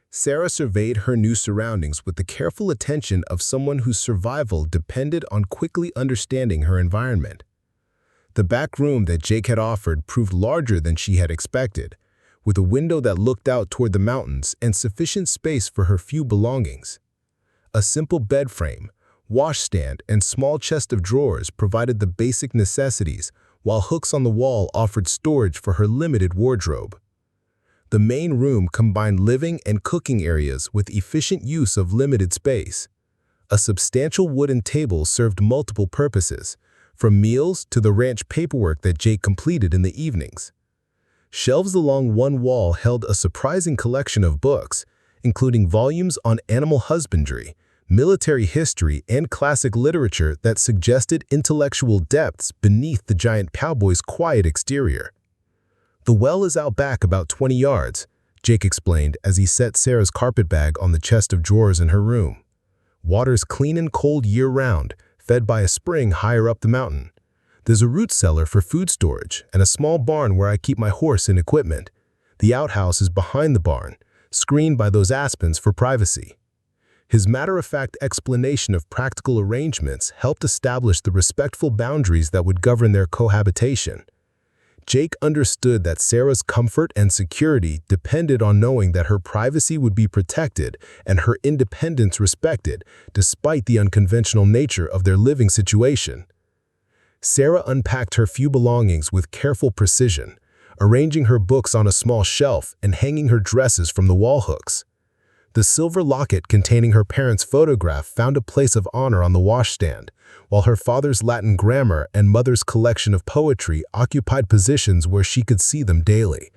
Sarah surveyed her new surroundings with the careful attention of someone whose survival depended on quickly understanding her environment. The back room that Jake had offered proved larger than she had expected, with a window that looked out toward the mountains and sufficient space for her few belongings. A simple bed frame, Washstand and small chest of drawers provided the basic necessities, while hooks on the wall offered storage for her limited wardrobe. The main room combined living and cooking areas with efficient use of limited space. A substantial wooden table served multiple purposes, from meals to the ranch paperwork that Jake completed in the evenings. Shelves along one wall held a surprising collection of books, including volumes on animal husbandry, military history, and classic literature that suggested intellectual depths beneath the giant cowboy's quiet exterior. "The well is out back about 20 yards, Jake explained as he set Sarah's carpet bag on the chest of drawers in her room. "Water's clean and cold year-round, fed by a spring higher up the mountain. There's a root cellar for food storage and a small barn where I keep my horse and equipment. The outhouse is behind the barn, screened by those aspens for privacy." His matter-of-fact explanation of practical arrangements helped establish the respectful boundaries that would govern their cohabitation. Jake understood that Sarah's comfort and security depended on knowing that her privacy would be protected and her independence respected, despite the unconventional nature of their living situation. Sarah unpacked her few belongings with careful precision, arranging her books on a small shelf and hanging her dresses from the wall hooks. The silver locket containing her parents' photograph found a place of honor on the washstand, while her father's Latin grammar and mother's collection of poetry occupied positions where she could see them daily.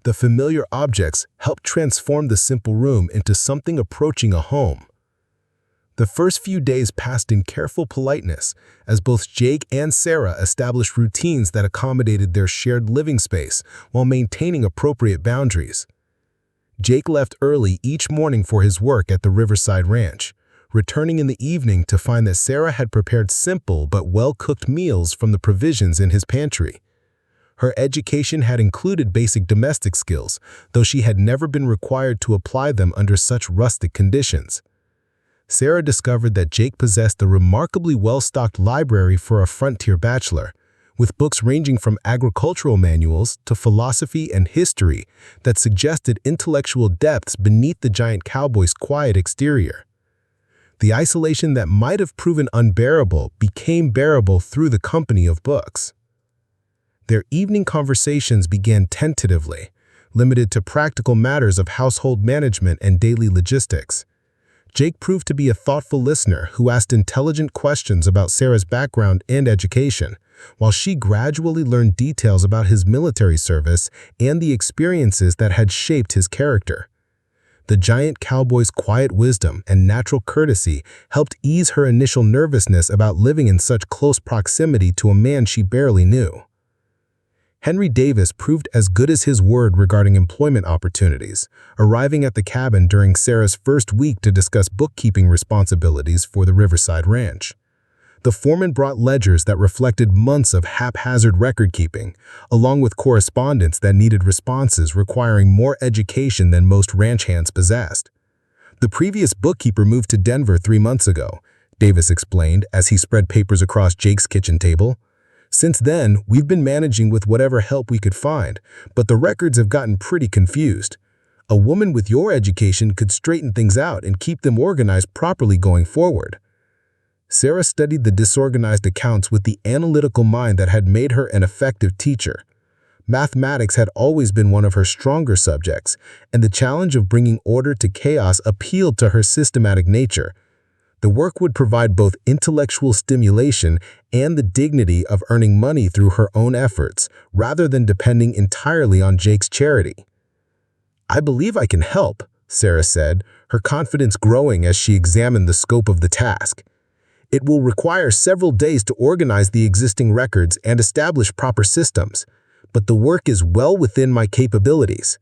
The familiar objects helped transform the simple room into something approaching a home. The first few days passed in careful politeness, as both Jake and Sarah established routines that accommodated their shared living space while maintaining appropriate boundaries. Jake left early each morning for his work at the Riverside Ranch, returning in the evening to find that Sarah had prepared simple but well-cooked meals from the provisions in his pantry. Her education had included basic domestic skills, though she had never been required to apply them under such rustic conditions. Sarah discovered that Jake possessed a remarkably well-stocked library for a frontier bachelor, with books ranging from agricultural manuals to philosophy and history that suggested intellectual depths beneath the giant cowboy's quiet exterior. The isolation that might have proven unbearable became bearable through the company of books. Their evening conversations began tentatively, limited to practical matters of household management and daily logistics. Jake proved to be a thoughtful listener who asked intelligent questions about Sarah's background and education, while she gradually learned details about his military service and the experiences that had shaped his character. The giant cowboy's quiet wisdom and natural courtesy helped ease her initial nervousness about living in such close proximity to a man she barely knew. Henry Davis proved as good as his word regarding employment opportunities, arriving at the cabin during Sarah's first week to discuss bookkeeping responsibilities for the Riverside Ranch. The foreman brought ledgers that reflected months of haphazard record-keeping, along with correspondence that needed responses requiring more education than most ranch hands possessed. "The previous bookkeeper moved to Denver 3 months ago," Davis explained as he spread papers across Jake's kitchen table. "Since then, we've been managing with whatever help we could find, but the records have gotten pretty confused. A woman with your education could straighten things out and keep them organized properly going forward." Sarah studied the disorganized accounts with the analytical mind that had made her an effective teacher. Mathematics had always been one of her stronger subjects, and the challenge of bringing order to chaos appealed to her systematic nature. The work would provide both intellectual stimulation and the dignity of earning money through her own efforts, rather than depending entirely on Jake's charity. "I believe I can help," Sarah said, her confidence growing as she examined the scope of the task. "It will require several days to organize the existing records and establish proper systems, but the work is well within my capabilities.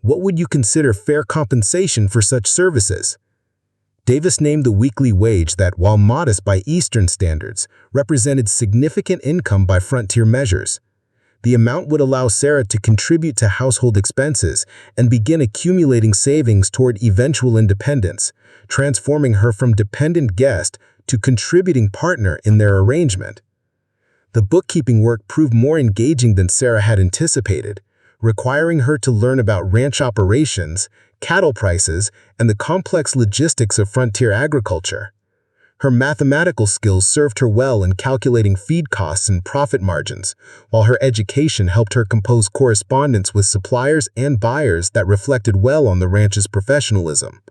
What would you consider fair compensation for such services?" Davis named the weekly wage that, while modest by Eastern standards, represented significant income by frontier measures. The amount would allow Sarah to contribute to household expenses and begin accumulating savings toward eventual independence, transforming her from dependent guest to contributing partner in their arrangement. The bookkeeping work proved more engaging than Sarah had anticipated, requiring her to learn about ranch operations, cattle prices, and the complex logistics of frontier agriculture. Her mathematical skills served her well in calculating feed costs and profit margins, while her education helped her compose correspondence with suppliers and buyers that reflected well on the ranch's professionalism.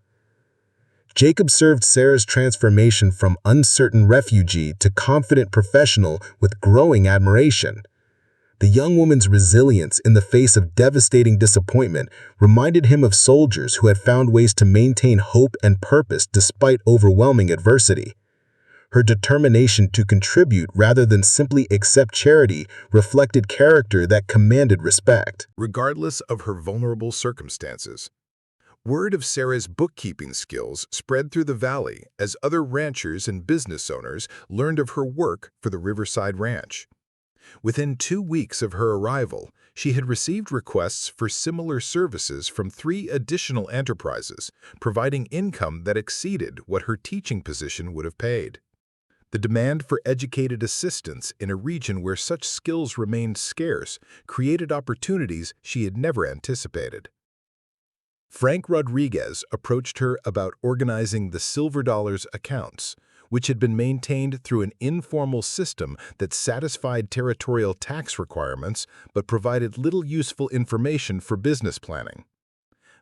Jake observed Sarah's transformation from uncertain refugee to confident professional with growing admiration. The young woman's resilience in the face of devastating disappointment reminded him of soldiers who had found ways to maintain hope and purpose despite overwhelming adversity. Her determination to contribute rather than simply accept charity reflected character that commanded respect. Regardless of her vulnerable circumstances, word of Sarah's bookkeeping skills spread through the valley as other ranchers and business owners learned of her work for the Riverside Ranch. Within 2 weeks of her arrival, she had received requests for similar services from 3 additional enterprises, providing income that exceeded what her teaching position would have paid. The demand for educated assistants in a region where such skills remained scarce created opportunities she had never anticipated. Frank Rodriguez approached her about organizing the Silver Dollars accounts, which had been maintained through an informal system that satisfied territorial tax requirements but provided little useful information for business planning.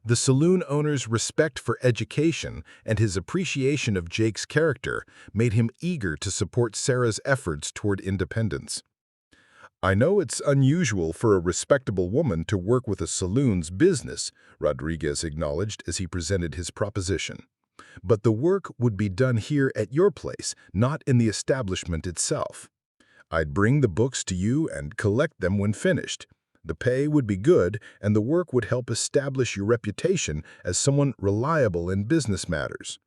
The saloon owner's respect for education and his appreciation of Jake's character made him eager to support Sarah's efforts toward independence. "I know it's unusual for a respectable woman to work with a saloon's business," Rodriguez acknowledged as he presented his proposition. "But the work would be done here at your place, not in the establishment itself. I'd bring the books to you and collect them when finished. The pay would be good, and the work would help establish your reputation as someone reliable in business matters."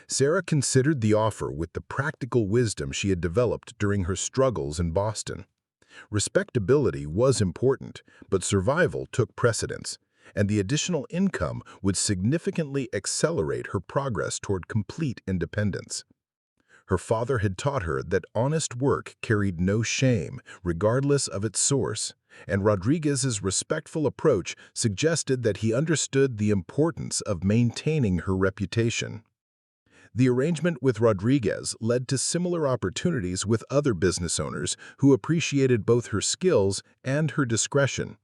Sarah considered the offer with the practical wisdom she had developed during her struggles in Boston. Respectability was important, but survival took precedence, and the additional income would significantly accelerate her progress toward complete independence. Her father had taught her that honest work carried no shame, regardless of its source, and Rodriguez's respectful approach suggested that he understood the importance of maintaining her reputation. The arrangement with Rodriguez led to similar opportunities with other business owners who appreciated both her skills and her discretion.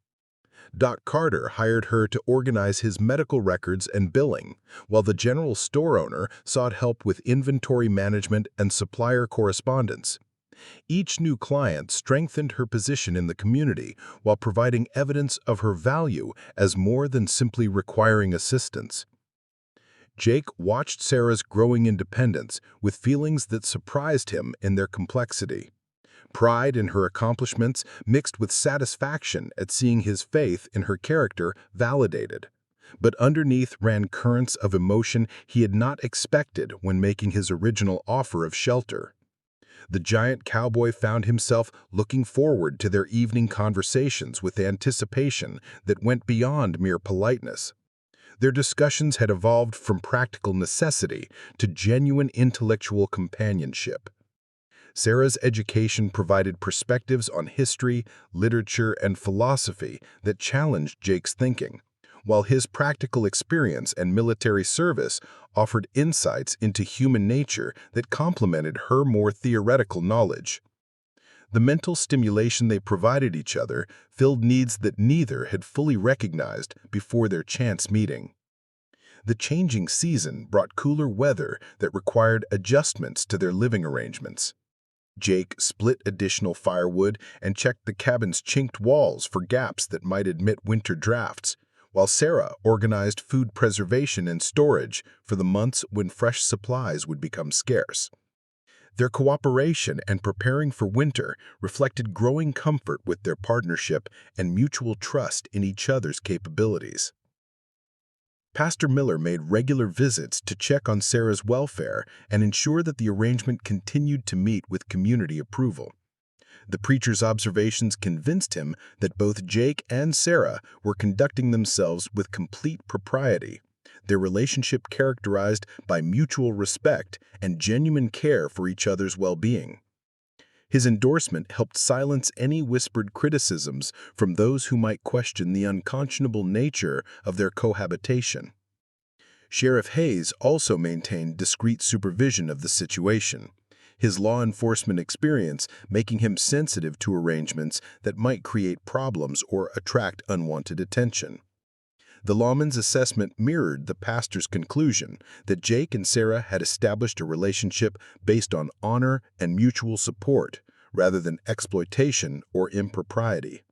Doc Carter hired her to organize his medical records and billing, while the general store owner sought help with inventory management and supplier correspondence. Each new client strengthened her position in the community while providing evidence of her value as more than simply requiring assistance. Jake watched Sarah's growing independence with feelings that surprised him in their complexity. Pride in her accomplishments mixed with satisfaction at seeing his faith in her character validated. But underneath ran currents of emotion he had not expected when making his original offer of shelter. The giant cowboy found himself looking forward to their evening conversations with anticipation that went beyond mere politeness. Their discussions had evolved from practical necessity to genuine intellectual companionship. Sarah's education provided perspectives on history, literature, and philosophy that challenged Jake's thinking, while his practical experience and military service offered insights into human nature that complemented her more theoretical knowledge. The mental stimulation they provided each other filled needs that neither had fully recognized before their chance meeting. The changing season brought cooler weather that required adjustments to their living arrangements. Jake split additional firewood and checked the cabin's chinked walls for gaps that might admit winter drafts, while Sarah organized food preservation and storage for the months when fresh supplies would become scarce. Their cooperation and preparing for winter reflected growing comfort with their partnership and mutual trust in each other's capabilities. Pastor Miller made regular visits to check on Sarah's welfare and ensure that the arrangement continued to meet with community approval. The preacher's observations convinced him that both Jake and Sarah were conducting themselves with complete propriety, their relationship characterized by mutual respect and genuine care for each other's well-being. His endorsement helped silence any whispered criticisms from those who might question the unconscionable nature of their cohabitation. Sheriff Hayes also maintained discreet supervision of the situation, his law enforcement experience making him sensitive to arrangements that might create problems or attract unwanted attention. The lawman's assessment mirrored the pastor's conclusion that Jake and Sarah had established a relationship based on honor and mutual support, rather than exploitation or impropriety.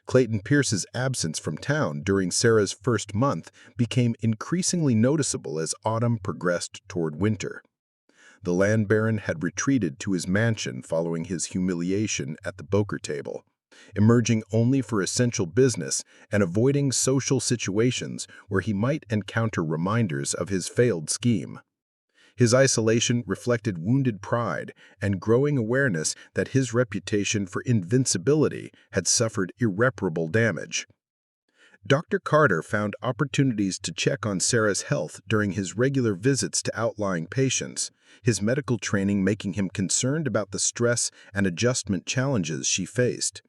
Clayton Pierce's absence from town during Sarah's first month became increasingly noticeable as autumn progressed toward winter. The land baron had retreated to his mansion following his humiliation at the poker table, emerging only for essential business and avoiding social situations where he might encounter reminders of his failed scheme. His isolation reflected wounded pride and growing awareness that his reputation for invincibility had suffered irreparable damage. Dr. Carter found opportunities to check on Sarah's health during his regular visits to outlying patients, his medical training making him concerned about the stress and adjustment challenges she faced.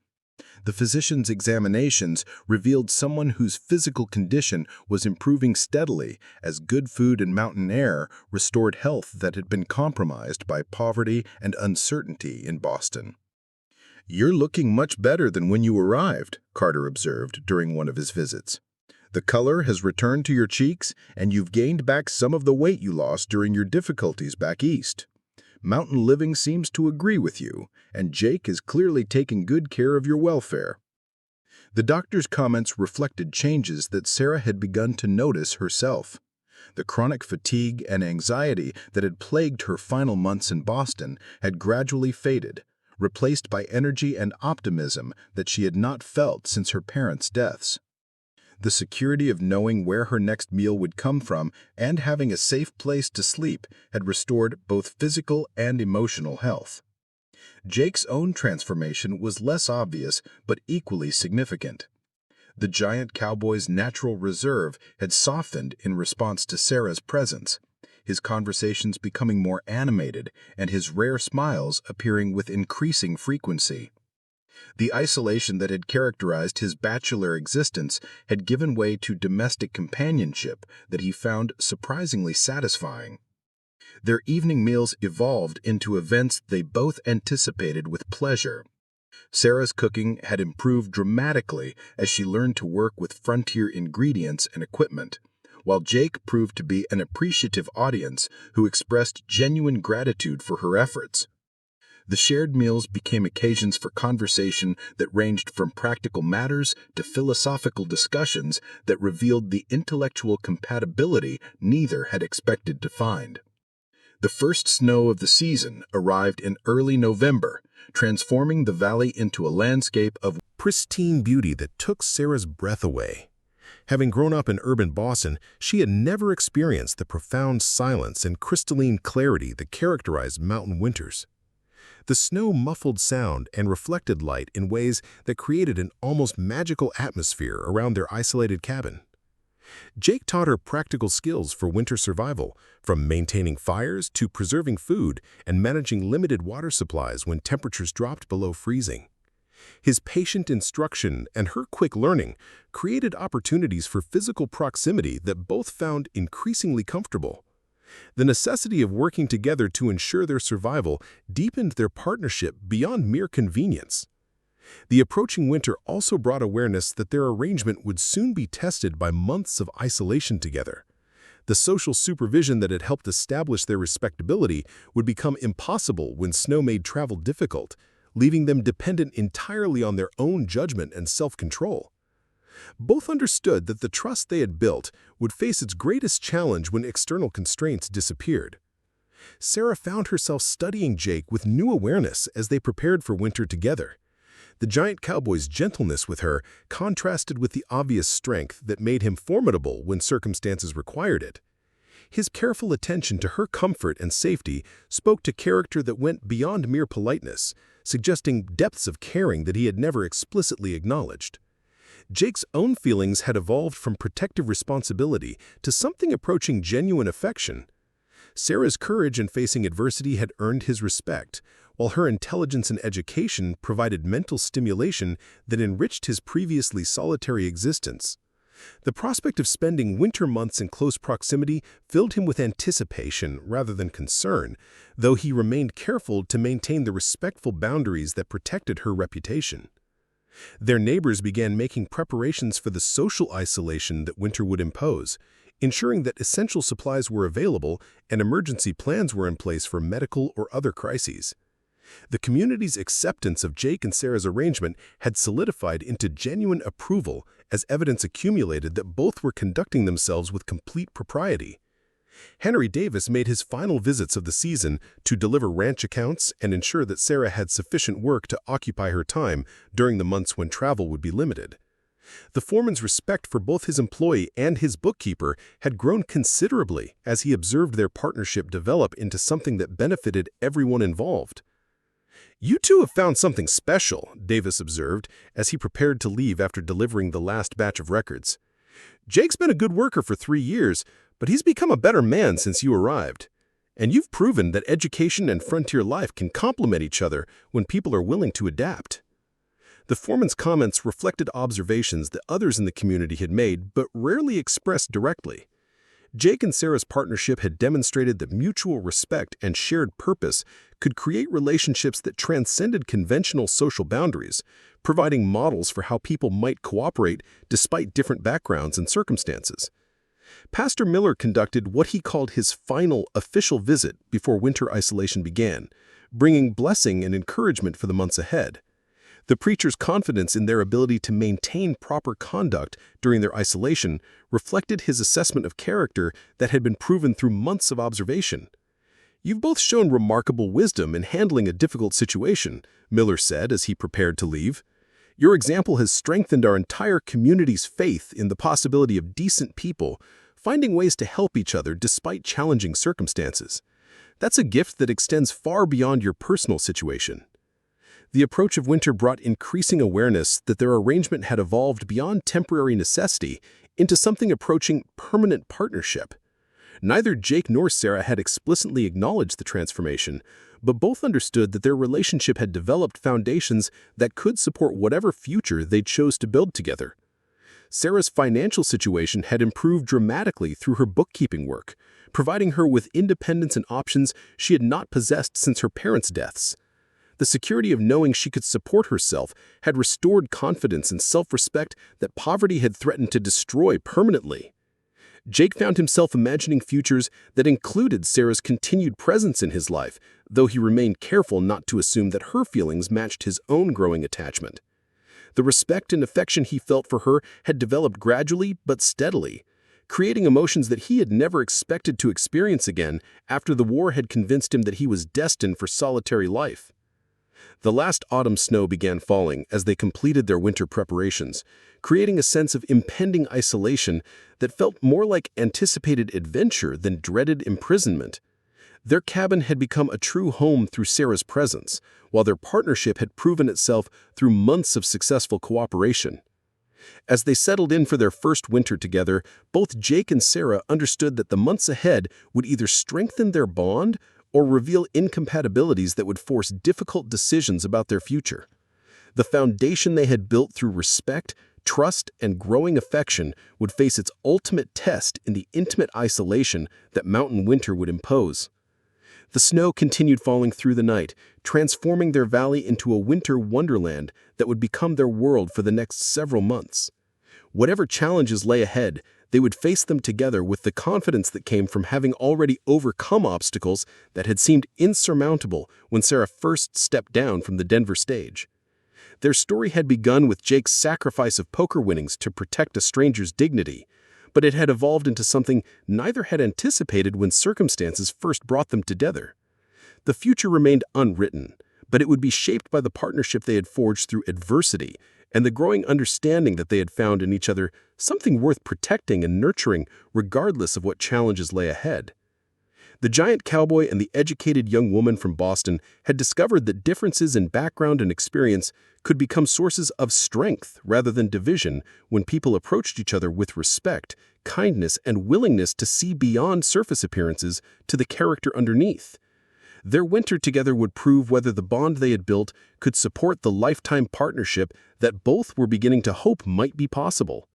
The physician's examinations revealed someone whose physical condition was improving steadily as good food and mountain air restored health that had been compromised by poverty and uncertainty in Boston. "You're looking much better than when you arrived," Carter observed during one of his visits. "The color has returned to your cheeks, and you've gained back some of the weight you lost during your difficulties back east. Mountain living seems to agree with you, and Jake is clearly taking good care of your welfare." The doctor's comments reflected changes that Sarah had begun to notice herself. The chronic fatigue and anxiety that had plagued her final months in Boston had gradually faded, replaced by energy and optimism that she had not felt since her parents' deaths. The security of knowing where her next meal would come from and having a safe place to sleep had restored both physical and emotional health. Jake's own transformation was less obvious but equally significant. The giant cowboy's natural reserve had softened in response to Sarah's presence, his conversations becoming more animated and his rare smiles appearing with increasing frequency. The isolation that had characterized his bachelor existence had given way to domestic companionship that he found surprisingly satisfying. Their evening meals evolved into events they both anticipated with pleasure. Sarah's cooking had improved dramatically as she learned to work with frontier ingredients and equipment, while Jake proved to be an appreciative audience who expressed genuine gratitude for her efforts. The shared meals became occasions for conversation that ranged from practical matters to philosophical discussions that revealed the intellectual compatibility neither had expected to find. The first snow of the season arrived in early November, transforming the valley into a landscape of pristine beauty that took Sarah's breath away. Having grown up in urban Boston, she had never experienced the profound silence and crystalline clarity that characterized mountain winters. The snow muffled sound and reflected light in ways that created an almost magical atmosphere around their isolated cabin. Jake taught her practical skills for winter survival, from maintaining fires to preserving food and managing limited water supplies when temperatures dropped below freezing. His patient instruction and her quick learning created opportunities for physical proximity that both found increasingly comfortable. The necessity of working together to ensure their survival deepened their partnership beyond mere convenience. The approaching winter also brought awareness that their arrangement would soon be tested by months of isolation together. The social supervision that had helped establish their respectability would become impossible when snow made travel difficult, leaving them dependent entirely on their own judgment and self-control. Both understood that the trust they had built would face its greatest challenge when external constraints disappeared. Sarah found herself studying Jake with new awareness as they prepared for winter together. The giant cowboy's gentleness with her contrasted with the obvious strength that made him formidable when circumstances required it. His careful attention to her comfort and safety spoke to character that went beyond mere politeness, suggesting depths of caring that he had never explicitly acknowledged. Jake's own feelings had evolved from protective responsibility to something approaching genuine affection. Sarah's courage in facing adversity had earned his respect, while her intelligence and education provided mental stimulation that enriched his previously solitary existence. The prospect of spending winter months in close proximity filled him with anticipation rather than concern, though he remained careful to maintain the respectful boundaries that protected her reputation. Their neighbors began making preparations for the social isolation that winter would impose, ensuring that essential supplies were available and emergency plans were in place for medical or other crises. The community's acceptance of Jake and Sarah's arrangement had solidified into genuine approval as evidence accumulated that both were conducting themselves with complete propriety. Henry Davis made his final visits of the season to deliver ranch accounts and ensure that Sarah had sufficient work to occupy her time during the months when travel would be limited. The foreman's respect for both his employee and his bookkeeper had grown considerably as he observed their partnership develop into something that benefited everyone involved. "You two have found something special," Davis observed as he prepared to leave after delivering the last batch of records. "Jake's been a good worker for 3 years, but he's become a better man since you arrived. And you've proven that education and frontier life can complement each other when people are willing to adapt." The foreman's comments reflected observations that others in the community had made but rarely expressed directly. Jake and Sarah's partnership had demonstrated that mutual respect and shared purpose could create relationships that transcended conventional social boundaries, providing models for how people might cooperate despite different backgrounds and circumstances. Pastor Miller conducted what he called his final official visit before winter isolation began, bringing blessing and encouragement for the months ahead. The preacher's confidence in their ability to maintain proper conduct during their isolation reflected his assessment of character that had been proven through months of observation. "You've both shown remarkable wisdom in handling a difficult situation," Miller said as he prepared to leave. "Your example has strengthened our entire community's faith in the possibility of decent people finding ways to help each other despite challenging circumstances. That's a gift that extends far beyond your personal situation." The approach of winter brought increasing awareness that their arrangement had evolved beyond temporary necessity into something approaching permanent partnership. Neither Jake nor Sarah had explicitly acknowledged the transformation, but both understood that their relationship had developed foundations that could support whatever future they chose to build together. Sarah's financial situation had improved dramatically through her bookkeeping work, providing her with independence and options she had not possessed since her parents' deaths. The security of knowing she could support herself had restored confidence and self-respect that poverty had threatened to destroy permanently. Jake found himself imagining futures that included Sarah's continued presence in his life, though he remained careful not to assume that her feelings matched his own growing attachment. The respect and affection he felt for her had developed gradually but steadily, creating emotions that he had never expected to experience again after the war had convinced him that he was destined for solitary life. The last autumn snow began falling as they completed their winter preparations, creating a sense of impending isolation that felt more like anticipated adventure than dreaded imprisonment. Their cabin had become a true home through Sarah's presence, while their partnership had proven itself through months of successful cooperation. As they settled in for their first winter together, both Jake and Sarah understood that the months ahead would either strengthen their bond or reveal incompatibilities that would force difficult decisions about their future. The foundation they had built through respect, trust, and growing affection would face its ultimate test in the intimate isolation that mountain winter would impose. The snow continued falling through the night, transforming their valley into a winter wonderland that would become their world for the next several months. Whatever challenges lay ahead, they would face them together with the confidence that came from having already overcome obstacles that had seemed insurmountable when Sarah first stepped down from the Denver stage. Their story had begun with Jake's sacrifice of poker winnings to protect a stranger's dignity, but it had evolved into something neither had anticipated when circumstances first brought them together. The future remained unwritten, but it would be shaped by the partnership they had forged through adversity and the growing understanding that they had found in each other something worth protecting and nurturing regardless of what challenges lay ahead. The giant cowboy and the educated young woman from Boston had discovered that differences in background and experience could become sources of strength rather than division when people approached each other with respect, kindness, and willingness to see beyond surface appearances to the character underneath. Their winter together would prove whether the bond they had built could support the lifetime partnership that both were beginning to hope might be possible.